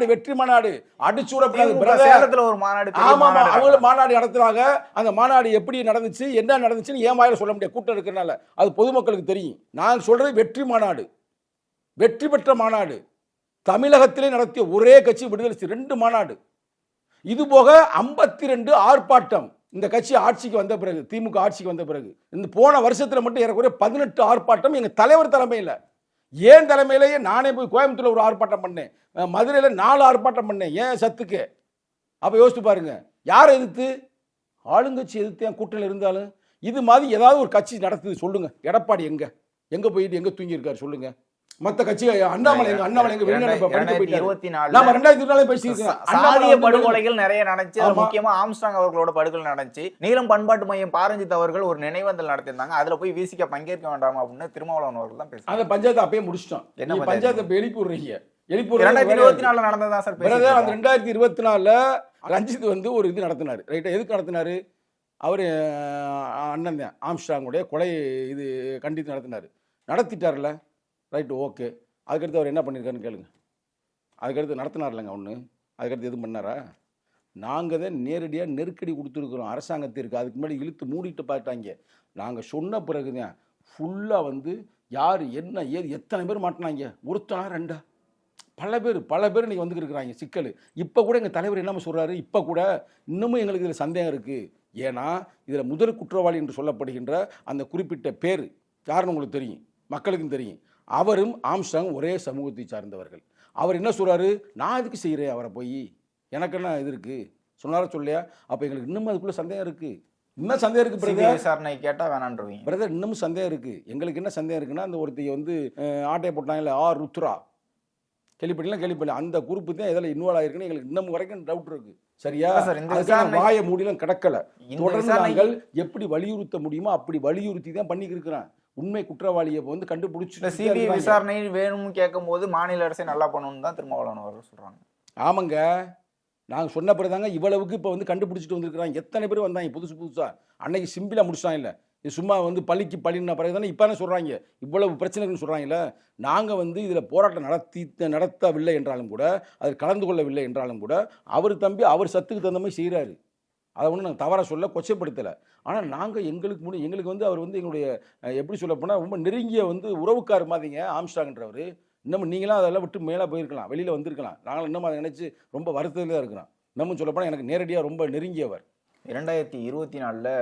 வெற்றி மாநாடு அடிச்சுடப்படாது. சேலத்துல ஒரு மாநாடு, ஆமா, அவங்க மாநாடு நடத்துறாங்க. அந்த மாநாடு எப்படி நடந்துச்சு, என்ன நடந்துச்சுன்னு ஏன் வாயில சொல்ல முடியாது, கூட்டம் இருக்கிறனால. அது பொதுமக்களுக்கு தெரியும். நான் சொல்றது வெற்றி மாநாடு, வெற்றி பெற்ற மாநாடு. தமிழகத்திலே நடத்திய ஒரே கட்சி விடுதலை. 2 மாநாடு. இது போக 52 ஆர்ப்பாட்டம். இந்த கட்சி ஆட்சிக்கு வந்த பிறகு, திமுக ஆட்சிக்கு வந்த பிறகு, இந்த போன வருஷத்துல மட்டும் ஏறக்குறைய 18 ஆர்ப்பாட்டம் எங்க தலைவர் தலைமையில். ஏன் தலைமையிலேயே நானே போய் கோயம்புத்தூர்ல ஒரு ஆர்ப்பாட்டம் பண்ணேன், மதுரையில 4 ஆர்ப்பாட்டம் பண்ணேன். ஏன் சத்துக்கு? அப்ப யோசித்து பாருங்க, யாரை எதிர்த்து? ஆளுங்கட்சி எதிர்த்து என் கூட்டணியில் இருந்தாலும். இது மாதிரி ஏதாவது ஒரு கட்சி நடத்துது சொல்லுங்க. எடப்பாடி எங்க போயிட்டு எங்க தூங்கி இருக்காரு சொல்லுங்க. மத்த கட்சி அண்ணாமலை எங்க வெளிநாடு சாதிய படுகொலைகள் நிறைய நடந்துச்சு. முக்கியமா ஆம்ஸ்ட்ராங் அவர்களோட படுகொலை நடந்துச்சு. நீலம் பண்பாட்டு மையம் பாரஞ்சித் அவர்கள் ஒரு நினைவேந்தல் நடத்திருந்தாங்க. அதுல போய் விசிக பங்கேற்க வேண்டாம் அப்படின்னு திருமாவளவன் அவர்கள் தான் பேசுறாங்க. அந்த பஞ்சாயத்து அப்பயே முடிச்சிட்டோம். என்ன பஞ்சாயத்தை எழுப்பிடுறீங்க? 2024 நடந்ததா சார்? அந்த 2024 ரஞ்சித் வந்து ஒரு இது நடத்தினாரு. ரைட்டா? எதுக்கு நடத்தினாரு? அவரு அண்ணன் தான் ஆம்ஸ்ட்ராங்குடைய கொலை இது கண்டித்து நடத்திட்டார்ல. Right, okay. அதுக்கடுத்து அவர் என்ன பண்ணியிருக்காருன்னு கேளுங்க. அதுக்கடுத்து நடத்தினார்லங்க ஒன்று. அதுக்கடுத்து எதுவும் பண்ணாரா? நாங்கள் தான் நேரடியாக நெருக்கடி கொடுத்துருக்குறோம் அரசாங்கத்திற்கு. அதுக்கு முன்னாடி இழுத்து மூடிட்டு பார்த்தாங்க. நாங்கள் சொன்ன பிறகு தான் ஃபுல்லாக வந்து யார் என்ன ஏது எத்தனை பேர் மாட்டினாங்க. ஒருத்தனா 2 பல பேர் இன்றைக்கி வந்துருக்குறாங்க. சிக்கல் இப்போ கூட எங்கள் தலைவர் என்ன சொல்கிறாரு, இப்போ கூட இன்னமும் எங்களுக்கு இதில் சந்தேகம் இருக்குது. ஏன்னா இதில் முதல் குற்றவாளி என்று சொல்லப்படுகின்ற அந்த குறிப்பிட்ட பேர் யாருன்னு உங்களுக்கு தெரியும், மக்களுக்கும் தெரியும். அவரும் ஆம்ஸ்ட்ராங் ஒரே சமூகத்தை சார்ந்தவர்கள். அவர் என்ன சொல்றாரு, நான் எதுக்கு செய்கிறேன் அவரை போய், எனக்கு என்ன இது இருக்கு சொன்னார சொல்லையா? அப்போ எங்களுக்கு இன்னும் அதுக்குள்ள சந்தேகம் இருக்கு. இன்னும் சந்தேகம் இருக்கு பிரதர். விசாரணை கேட்டா வேணான்றீங்க பிரதர். இன்னமும் சந்தேகம் இருக்கு. எங்களுக்கு என்ன சந்தேகம் இருக்குன்னா, அந்த ஒருத்தைய வந்து ஆட்டையை போட்டாங்கல்ல, ருத்ரா, கேள்விப்படல. அந்த குரூப்பு தான் எதில் இன்வால்வ் ஆயிருக்குன்னு எங்களுக்கு இன்னும் வரைக்கும் டவுட் இருக்கு. சரியா? வாய மூடிலாம் கிடக்கல. தொடர்ந்து நாங்கள் எப்படி வலியுறுத்த முடியுமோ அப்படி வலியுறுத்தி தான் பண்ணிக்கிட்டு இருக்கிறேன். உண்மை குற்றவாளியை வந்து கண்டுபிடிச்சு சிபிஐ விசாரணை வேணும்னு கேட்கும் போது மாநில அரசை நல்லா பண்ணணும்னு தான் திருமாவளவன் அவர்கள் சொல்றாங்க. ஆமாங்க, நாங்கள் சொன்ன பிறதாங்க இவ்வளவுக்கு இப்போ வந்து கண்டுபிடிச்சிட்டு வந்திருக்கிறாங்க. எத்தனை பேர் வந்தாங்க புதுசா. அன்னைக்கு சிம்பிளாக முடிச்சாங்க இல்லை, இது சும்மா வந்து பள்ளின்னா பிறகு தானே இப்போ சொல்கிறாங்க இவ்வளவு பிரச்சனைன்னு சொல்கிறாங்கல்ல. நாங்கள் வந்து இதில் போராட்டம் நடத்தவில்லை என்றாலும் கூட, அதில் கலந்து கொள்ளவில்லை என்றாலும் கூட, அவர் தம்பி அவர் சத்துக்கு தகுந்த மாதிரி செய்கிறாரு. அதை ஒன்றும் நாங்கள் தவறாக சொல்ல, கொச்சைப்படுத்தலை. ஆனால் நாங்கள் எங்களுக்கு வந்து அவர் வந்து எங்களுடைய எப்படி சொல்ல போனால் ரொம்ப நெருங்கிய வந்து உறவுக்கார் மாதிரிங்க ஆம்ஸ்ட்ராங்ன்றவர். இன்னமும் நீங்களாம் அதெல்லாம் விட்டு மேலே போயிருக்கலாம், வெளியில் வந்திருக்கலாம். நாங்களும் இன்னமும் அதை நினச்சி ரொம்ப வருத்தத்தில் தான் இருக்கிறோம். இன்னமும் சொல்லப்போனால் எனக்கு நேரடியாக ரொம்ப நெருங்கியவர். 2024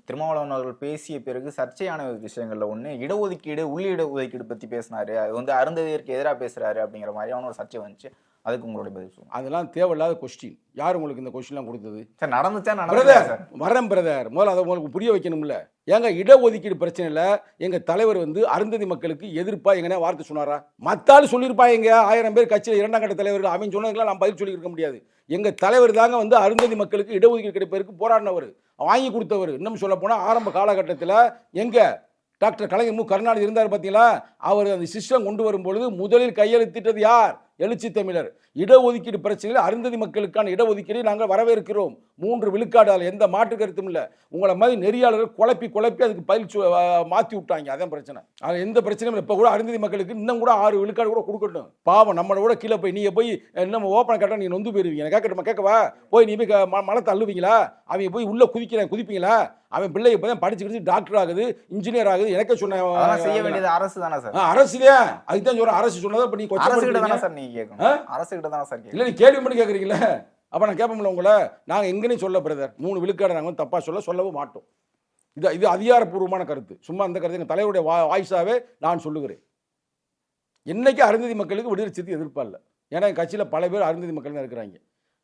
திருமாவளவன் அவர்கள் பேசிய பிறகு சர்ச்சையான விஷயங்கள்ல ஒண்ணு இடஒதுக்கீடு, உள் இடஒதுக்கீடு பத்தி பேசினாரு. அது வந்து அருந்ததியருக்கு எதிராக பேசுறாரு அப்படிங்கிற மாதிரியான ஒரு சர்ச்சை வந்துச்சு. அதுக்கு உங்களுடைய பதில் சொல்லுங்க. அதெல்லாம் தேவையில்லாத கொஸ்டின். யார் உங்களுக்கு இந்த கொஸ்டின்லாம் கொடுத்தது? சார் நடந்துச்சா பிரதர் வரேன் பிரதர், முதல்ல அதை உங்களுக்கு புரிய வைக்கணும்ல. ஏங்க இடஒதுக்கீடு பிரச்சனையில் எங்கள் தலைவர் வந்து அருந்ததி மக்களுக்கு எதிர்ப்பா எங்கன்னா வார்த்தை சொன்னாரா? மத்தாலும் சொல்லியிருப்பாங்க 1000 பேர் கட்சியில் 2ஆம் கட்ட தலைவர்கள். அவன் சொன்னதுக்கெல்லாம் நான் பதில் சொல்லியிருக்க முடியாது. எங்கள் தலைவர் தாங்க வந்து அருந்ததி மக்களுக்கு இடஒதுக்கீடு கிடைப்பதற்கு போராடினவர், வாங்கி கொடுத்தவர். இன்னும் சொல்ல போனால் ஆரம்ப காலகட்டத்தில் எங்க டாக்டர் கலைஞர் மு கருணாநிதி இருந்தார் பார்த்தீங்களா, அவர் அந்த சிஸ்டம் கொண்டு வரும்பொழுது முதலில் கையெழுத்திட்டது யார்? எழுச்சி தமிழர். இடஒதுக்கீடு பிரச்சனையில் அருந்ததி மக்களுக்கான இடஒதுக்கீடை நாங்கள் வரவேற்கிறோம். 3 விழுக்காடு, எந்த மாற்று கருத்தும் இல்லை. உங்களை மாதிரி நெறியாளர்கள் குழப்பி அதுக்கு பதில் மாற்றி விட்டாங்க. அதான் பிரச்சனை. அதில் எந்த பிரச்சனையும் இல்லை. இப்போ கூட அருந்ததி மக்களுக்கு இன்னும் கூட 6 விழுக்காடு கூட கொடுக்கட்டும். பாவம் நம்மளை கூட கீழே போய் நீங்கள் போய் நம்ம ஓப்பனை கேட்டால் நீங்கள் நொந்து போயிருவீங்க. கேட்கட்டுமா? கேட்கவா? போய் நீ போய் மலை தள்ளுவீங்களா? அவங்க போய் உள்ளே குதிப்பீங்களா? அவன் பிள்ளை இப்போ தான் படிச்சு டாக்டர் ஆகுது, இன்ஜினியர் ஆகுது. எனக்கே சொன்ன செய்ய வேண்டியது அரசு தானே சார்? அரசுலையா? அதுதான் சொல்றேன். அரசு சொன்னதை இப்போ நீ இல்ல நீ கேள்வி பண்ணி கேட்குறீங்களா? அப்போ நான் கேட்போம்ல உங்களை. நாங்கள் எங்கேயும் சொல்ல பிரதர், 3 விழுக்காடு நாங்கள் வந்து தப்பாக சொல்லவும் மாட்டோம். இது அதிகாரப்பூர்வமான கருத்து. சும்மா அந்த கருத்து எங்கள் தலைவருடைய வாய்ஸாவே நான் சொல்லுகிறேன். என்னைக்கு அருந்ததி மக்களுக்கு விடுதலை சிறுத்தை எதிர்ப்பால. ஏன்னா என் கட்சியில் பல பேர் அருந்ததி மக்கள் தான் இருக்கிறாங்க.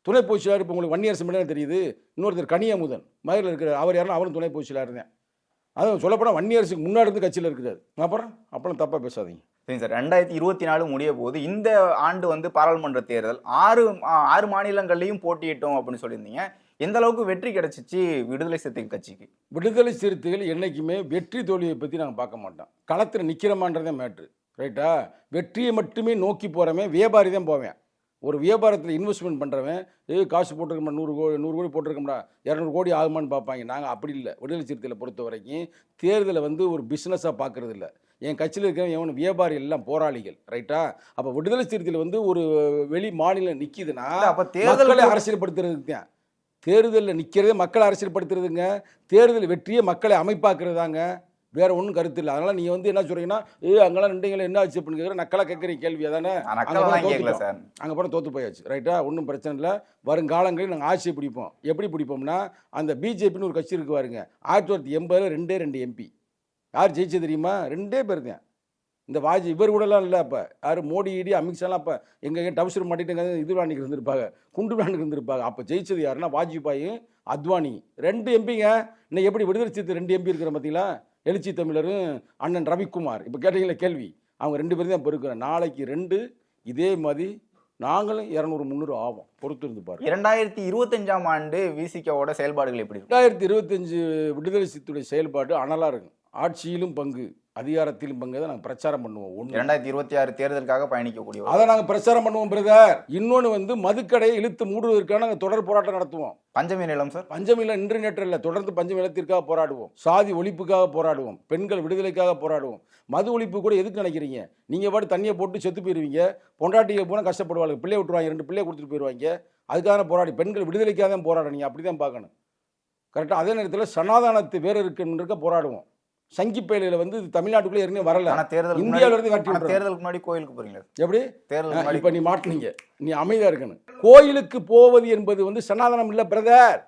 துணை பொதுச்செயலாளர் இப்போ உங்களுக்கு வன்னியரசு மட்டும் தெரியுது. இன்னொருத்தர் கனியமுதன் மதுரையில் இருக்கிறார். அவர் யாரும் அவரும் துணை பொதுச்செயலாளர் இருந்தேன். அதுவும் சொல்லப்போனால் வன்னியரசுக்கு முன்னாடி இருந்து கட்சியில் இருக்கிறார். அப்புறம் தப்பாக பேசாதீங்க. சரி சார், 2024 முடிய போது இந்த ஆண்டு வந்து பாராளுமன்ற தேர்தல் 6 மாநிலங்கள்லையும் போட்டியிட்டோம் அப்படின்னு சொல்லியிருந்தீங்க. எந்த அளவுக்கு வெற்றி கிடைச்சிச்சு விடுதலை சிறுத்தைகள் கட்சிக்கு? விடுதலை சிறுத்தைகள் என்னைக்குமே வெற்றி தோல்வியை பற்றி நாங்கள் பார்க்க மாட்டோம். களத்தில் நிற்கிறமான்றதே மேட்ரு. ரைட்டா? வெற்றியை மட்டுமே நோக்கி போகிறவன் வியாபாரி தான் போவேன். ஒரு வியாபாரத்தில் இன்வெஸ்ட்மெண்ட் பண்ணுறவன் காசு போட்டிருக்கோம்னா 100 கோடி போட்டிருக்கோம்னா 200 கோடி ஆகுமான்னு பார்ப்பாங்க. நாங்கள் அப்படி இல்லை. விடுதலை சிறுத்தைகளை பொறுத்த வரைக்கும் தேர்தலை வந்து ஒரு பிஸ்னஸாக பார்க்கறது இல்லை. என் கட்சியில் இருக்கிறவன் எவன் வியாபாரி எல்லாம் போராளிகள். ரைட்டா? அப்போ விடுதலை சிறுத்தைகள் வந்து ஒரு வெளி மாநிலம் நிற்கிதுன்னா அப்போ தேர்தலை அரசியல்படுத்துறதுக்கு தான். தேர்தலில் நிற்கிறதே மக்களை அரசியல்படுத்துறதுங்க. தேர்தல் வெற்றியே மக்களை அமைப்பாக்குறதாங்க. வேற ஒன்றும் கருத்து இல்லை. அதனால நீங்க வந்து என்ன சொல்றீங்கன்னா அங்கெல்லாம் நின்றீங்களா என்ன ஆச்சு அப்படின்னு கேட்குற நக்கலா கேட்குறீங்க கேள்வி. அதானே? அங்கே போனால் தோத்து போயாச்சு. ரைட்டா? ஒன்றும் பிரச்சனை இல்லை. வருங்காலங்களில் நாங்கள் ஆட்சியை பிடிப்போம். எப்படி பிடிப்போம்னா அந்த பிஜேபின்னு ஒரு கட்சி இருக்கு பாருங்க. 1980 2 எம்பி. யார் ஜெயிச்சு தெரியுமா? 2 பேர் தான். இந்த இவர் கூடலாம் இல்லை. அப்போ யார் மோடி அமித்ஷாலாம் அப்போ எங்கே டவுசர் மாட்டிட்டு இது விளாண்டிக்கு இருந்திருப்பாங்க, குண்டு விளாண்டுக்கு இருந்திருப்பாங்க. அப்போ ஜெயிச்சது யாருன்னா வாஜ்பாயும் அத்வானி. 2 எம்பிங்க. இன்னைக்கு எப்படி விடுதலை சிறுத்தை 2 எம்பி இருக்கிற பார்த்தீங்களா? எழுச்சி தமிழரும் அண்ணன் ரவிக்குமார். இப்போ கேட்டீங்களா கேள்வி? அவங்க 2 பேரும் தான் இப்போ இருக்கிறேன். நாளைக்கு 2 இதே மாதிரி நாங்களும் 200-300 ஆகும். பொறுத்து இருந்து பாருங்க. 2025ஆம் ஆண்டு விசிகாவோட செயல்பாடுகள் எப்படி? 2025 விடுதலை சிறுத்தையுடைய செயல்பாடு அனலாக இருக்கும். ஆட்சியிலும் பங்கு, அதிகாரத்திலும் பங்கு தான் நாங்கள் பிரச்சாரம் பண்ணுவோம். 2026 தேர்தலுக்காக பயணிக்கக்கூடிய அதை நாங்கள் பிரச்சாரம் பண்ணுவோம் பிரதர். இன்னொன்று வந்து மதுக்கடையை இழுத்து மூடுவதற்காக நாங்கள் தொடர் போராட்டம் நடத்துவோம். பஞ்சமி நிலம் சார்? பஞ்சமி நிலம் இன்று நேற்று இல்லை, தொடர்ந்து பஞ்சமி நிலத்திற்காக போராடுவோம். சாதி ஒழிப்புக்காக போராடுவோம். பெண்கள் விடுதலைக்காக போராடுவோம். மது ஒழிப்பு கூட எதுக்கு நினைக்கிறீங்க? நீங்கள் பாட்டு தண்ணியை போட்டு செத்து போயிருவீங்க. பொண்டாட்டியை போனால் கஷ்டப்படுவாங்க, பிள்ளைய விட்டுருவாங்க, 2 பிள்ளைய கொடுத்துட்டு போயிடுவாங்க. அதுக்காக போராடி பெண்கள் விடுதலைக்காக தான் போராடணும். அப்படி தான் பார்க்கணும். கரெக்டாக? அதே நேரத்தில் சனாதானத்தை வேறு இருக்குன்னு போராடுவோம். சங்கி பயிலில் வந்து தமிழ்நாட்டுக்குள்ளே ஏற்கனவே வரல. இந்தியாவில இருந்து காட்டி தேர்தலுக்கு முன்னாடி கோயிலுக்கு போறீங்களா? எப்படி? இப்ப நீ மாட்டினீங்க. நீ அமைதியா இருக்கணும். கோயிலுக்கு போவது என்பது வந்து சனாதனம் இல்லை பிரதர்.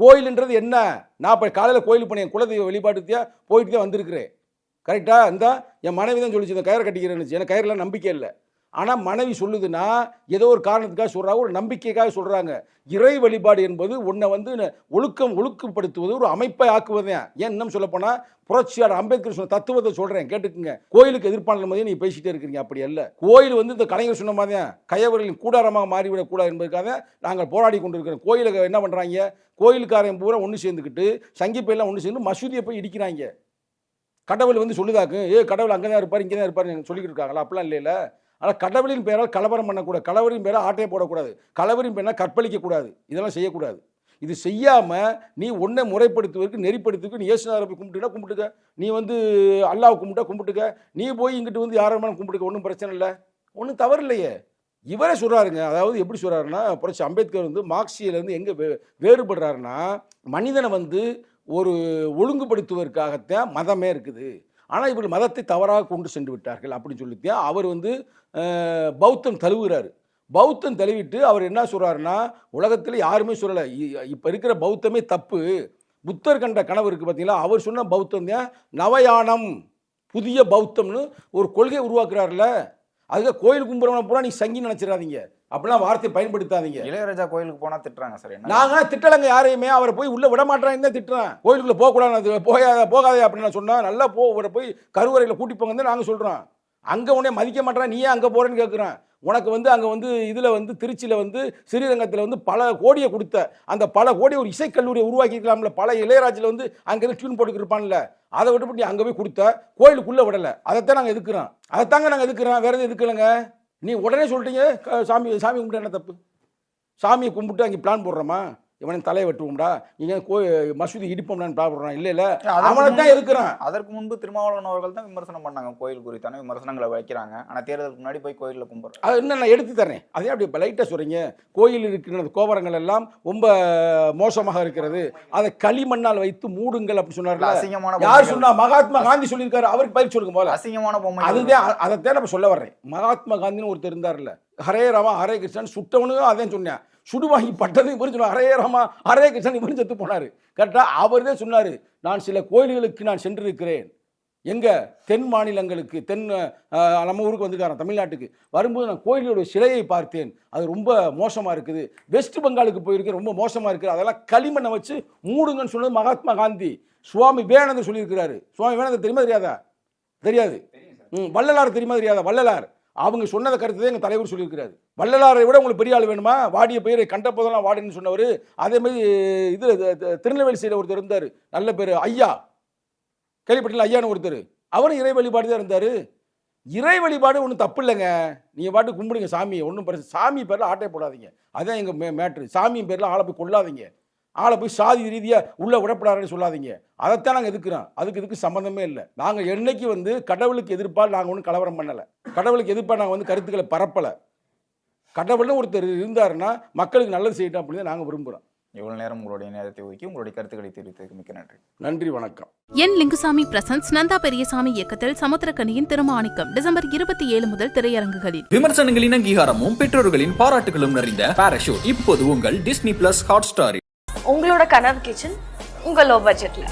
கோயில்ன்றது என்ன? நான் இப்போ காலையில் கோயிலுக்கு போனேன், குலதெய்வ வழிபாட்டுத்தியா போயிட்டு தான் வந்திருக்கிறேன். கரெக்டா? இந்த என் மனைவி தான் சொல்லிச்சு இந்த கயிறை கட்டிக்கிறேன்னு. எனக்கு கயிறுலாம் நம்பிக்கை இல்லை. ஆனால் மனைவி சொல்லுதுன்னா ஏதோ ஒரு காரணத்துக்காக சொல்கிறாங்க, ஒரு நம்பிக்கைக்காக சொல்கிறாங்க. இறை வழிபாடு என்பது உன்னை வந்து ஒழுக்கப்படுத்துவது, ஒரு அமைப்பை ஆக்குவது. ஏன் இன்னும் சொல்லப்போனால் புரட்சியாளர் அம்பேத்கர் சொன்ன தத்துவத்தை சொல்கிறேன் கேட்டுக்குங்க. கோயிலுக்கு எதிர்ப்பான மாதிரி நீ பேசிட்டே இருக்கிறீங்க. அப்படி அல்ல. கோயில் வந்து இந்த கலைஞர் சொன்ன மாதிரி கயவர்களின் கூடாரமாக மாறிவிடக்கூடாது என்பதற்காக நாங்கள் போராடி கொண்டு இருக்கிறோம். கோயிலுக்கு என்ன பண்ணுறாங்க? கோயிலுக்காரன் பூரா ஒன்று சேர்ந்துக்கிட்டு சங்கிப்பையெல்லாம் ஒன்று சேர்ந்து மசூதியை போய் இடிக்கிறாங்க. கடவுள் வந்து சொல்லுதாக்கு கடவுள் அங்கே தான் இருப்பார், இங்கே தான் இருப்பார் சொல்லிக்கிட்டு இருக்காங்களா? அப்படிலாம் இல்லைல்ல. ஆனால் கடவுளின் பெயரால் கலவரம் பண்ணக்கூடாது. கலவரின் பேரால் ஆட்டையை போடக்கூடாது. கலவரின் பேரால் கற்பழிக்கக்கூடாது. இதெல்லாம் செய்யக்கூடாது. இது செய்யாமல் நீ ஒன்றை முறைப்படுத்துவதற்கு நெறிப்படுத்துவதற்கு நீ இயேசுநாதரை போய் கும்பிட்டுனா கும்பிட்டுக்க, நீ வந்து அல்லாஹ் கும்பிட்டுக்க, நீ போய் இங்கிட்டு வந்து யாரும் கும்பிட்டுக்க, ஒன்றும் பிரச்சனை இல்லை, ஒன்றும் தவறு இல்லையே. இவரே சொல்கிறாருங்க. அதாவது எப்படி சொல்கிறாருன்னா, புரட்சி அம்பேத்கர் வந்து மார்க்சியிலேருந்து எங்கே வேறுபடுறாருன்னா, மனிதனை வந்து ஒரு ஒழுங்குபடுத்துவதற்காகத்தான் மதமே இருக்குது. ஆனால் இவர்கள் மதத்தை தவறாக கொண்டு சென்று விட்டார்கள் அப்படின்னு சொல்லித்தான் அவர் வந்து பௌத்தம் தழுவுகிறாரு. பௌத்தம் தழுவிட்டு அவர் என்ன சொல்கிறாருன்னா, உலகத்தில் யாருமே சொல்லலை இப்போ இருக்கிற பௌத்தமே தப்பு, புத்தர் கண்ட கனவு இருக்குது பார்த்தீங்களா, அவர் சொன்ன பௌத்தம் தான் நவயானம், புதிய பௌத்தம்னு ஒரு கொள்கை உருவாக்குறாருல. அதுக்கு கோயில் கும்புறவனை பூரா நீ சங்கி நினச்சிடாதீங்க, அப்படிலாம் வார்த்தை பயன்படுத்தாதீங்க. இளையராஜா கோயிலுக்கு போனால் திட்டுறாங்க சார். நாங்கள் திட்டலைங்க யாரையுமே, அவரை போய் உள்ளே விட மாட்டேறாங்க தான் திட்டுறேன். கோயிலுக்குள்ளே போகக்கூடாது, போகாதே அப்படின்னு நான் சொன்னால் நல்லா அவரை போய் கருவறையில் கூட்டி போங்க தான் நாங்கள் சொல்கிறோம். அங்கே உடனே மதிக்க மாட்டேறான், நீ ஏன் அங்கே போகிறேன்னு கேட்குறேன். உனக்கு வந்து அங்கே வந்து இதில் வந்து திருச்சியில் வந்து ஸ்ரீரங்கத்தில் வந்து பல கோடியை கொடுத்த அந்த பல கோடியை ஒரு இசைக்கல்லூரியை உருவாக்கிக்கலாம்ல, பல இளையராஜில் வந்து அங்கே டியூன் போட்டுக்கிட்டு இருப்பான்ல, அதை விட்டுப்பட்டு நீ அங்கே போய் கொடுத்த, கோயிலுக்குள்ளே விடலை. அதைத்தான் நாங்கள் எதுக்குறோம், அதைத்தாங்க நாங்கள் எதுக்குறோம், வேறு எதுவும் எதுக்கலைங்க. நீ உடனே சொல்லிட்டீங்க சாமி கும்பிட்டு என்ன தப்பு, சாமியை கும்பிட்டு அங்கே பிளான் போடுறோமா, இவனை தலையை வெட்டுவோம்டா, இங்கே மசூதி இடிப்போம்டான்னு பிளான் போடுறான், இல்லை இல்லை அவனை தான் இருக்கிறான். அதற்கு முன்பு திருமாவளவன் அவர்கள் தான் விமர்சனம் பண்ணாங்க, கோயில் குறித்தான விமர்சனங்களை வைக்கிறாங்க. ஆனால் தேர்தலுக்கு முன்னாடி போய் கோயிலில் கும்பிட்றேன். அது இன்னும் நான் எடுத்து தரேன், அதே அப்படி இப்போ லைட்டாக சொல்கிறீங்க. கோயில் இருக்கிற கோபுரங்கள் எல்லாம் ரொம்ப மோசமாக இருக்கிறது, அதை களிமண்ணால் வைத்து மூடுங்கள் அப்படின்னு சொன்னார். அசிங்கமான யார் சொன்னா? மகாத்மா காந்தி சொல்லியிருக்காரு, அவருக்கு பயிர் சொல்லுங்க போல. அசிங்கமான பொம்மை அதுதான், அதைத்தான் நம்ம சொல்ல வர்றேன். மகாத்மா காந்தின்னு ஒருத்தர் இருந்தார்ல, ஹரே ராமா ஹரே கிருஷ்ணன் சுட்டவனும் அதான் சொன்னேன், சுடுவாங்கி பட்டது இவரு சொன்னார், ஹரே ராமா ஹரே கிருஷ்ணன் இவரு செத்து போனார். கரெக்டாக அவர் தான் சொன்னார், நான் சில கோயில்களுக்கு நான் சென்றிருக்கிறேன், எங்கே தென் மாநிலங்களுக்கு, நம்ம ஊருக்கு வந்துக்காரன் தமிழ்நாட்டுக்கு வரும்போது நான் கோயிலுடைய சிலையை பார்த்தேன், அது ரொம்ப மோசமாக இருக்குது. வெஸ்ட் பெங்காலுக்கு போயிருக்கேன், ரொம்ப மோசமாக இருக்குது, அதெல்லாம் களிமண்ணை வச்சு மூடுங்கன்னு சொன்னது மகாத்மா காந்தி. சுவாமி விவேகானந்தர் சொல்லியிருக்கிறாரு. சுவாமி விவேகானந்தர் தெரியுமா தெரியாதா? தெரியாது. வள்ளலார் தெரியுமா தெரியாதா? வள்ளலார் அவங்க சொன்னதை கருத்து தான் எங்கள் தலைவர் சொல்லியிருக்கிறாரு. வள்ளலாரை விட உங்களுக்கு பெரிய ஆள் வேணுமா? வாடிய பெயரை கண்ட போதெல்லாம் வாடின்னு சொன்னவர். அதேமாதிரி இது திருநெல்வேலி சைடில் ஒருத்தர் இருந்தார், நல்ல பேர் ஐயா, கேள்விப்பட்டல ஐயான்னு ஒருத்தர், அவரும் இறை வழிபாடு தான் இருந்தார். இறை வழிபாடு ஒன்றும் தப்பு இல்லைங்க, நீங்கள் பாட்டு கும்பிடுங்க சாமி, ஒன்றும் பிரச்சனை. சாமி பேரில் ஆட்டை போடாதீங்க, அதுதான் எங்கள் மேட்ரு. சாமி பேரில் ஆளை போய் கொள்ளாதீங்க, ஆளை போய் சாதி ரீதியாக உள்ளே விடப்படாதுன்னு சொல்லாதீங்க. அதைத்தான் நாங்கள் எதிர்க்கிறோம், இதுக்கு சம்மந்தமே இல்லை. நாங்கள் என்னைக்கு வந்து கடவுளுக்கு எதிர்ப்பாக நாங்கள் ஒன்றும் கலவரம் பண்ணலை, கடவுளுக்கு எதிர்ப்பாக நாங்கள் வந்து கருத்துக்களை பரப்பலை. கடவுள்னு ஒருத்தர் இருந்தாருன்னா மக்களுக்கு நல்லது செய்யட்டும் அப்படின்னு தான் நாங்கள் விரும்புகிறோம். இவ்வளவு நேரம் உங்களுடைய நேரத்தை ஒதுக்கி உங்களுடைய கருத்துக்களை தெரிவித்ததுக்கு மிக்க நன்றி. நன்றி, வணக்கம். என் லிங்குசாமி பிரசன்ஸ் நந்தா பெரியசாமி இயக்கத்தில் சமுத்திரக்கனியின் திருமாணிக்கம் டிசம்பர் 27 முதல் திரையரங்குகளில். விமர்சனங்களின் அங்கீகாரமும் பெற்றோர்களின் பாராட்டுகளும் நிறைந்த பாராஷூட் இப்போது உங்கள் டிஸ்னி பிளஸ் ஹாட் ஸ்டாரில். உங்களோட கனவு கிச்சன் உங்க லோ பட்ஜெட்ல.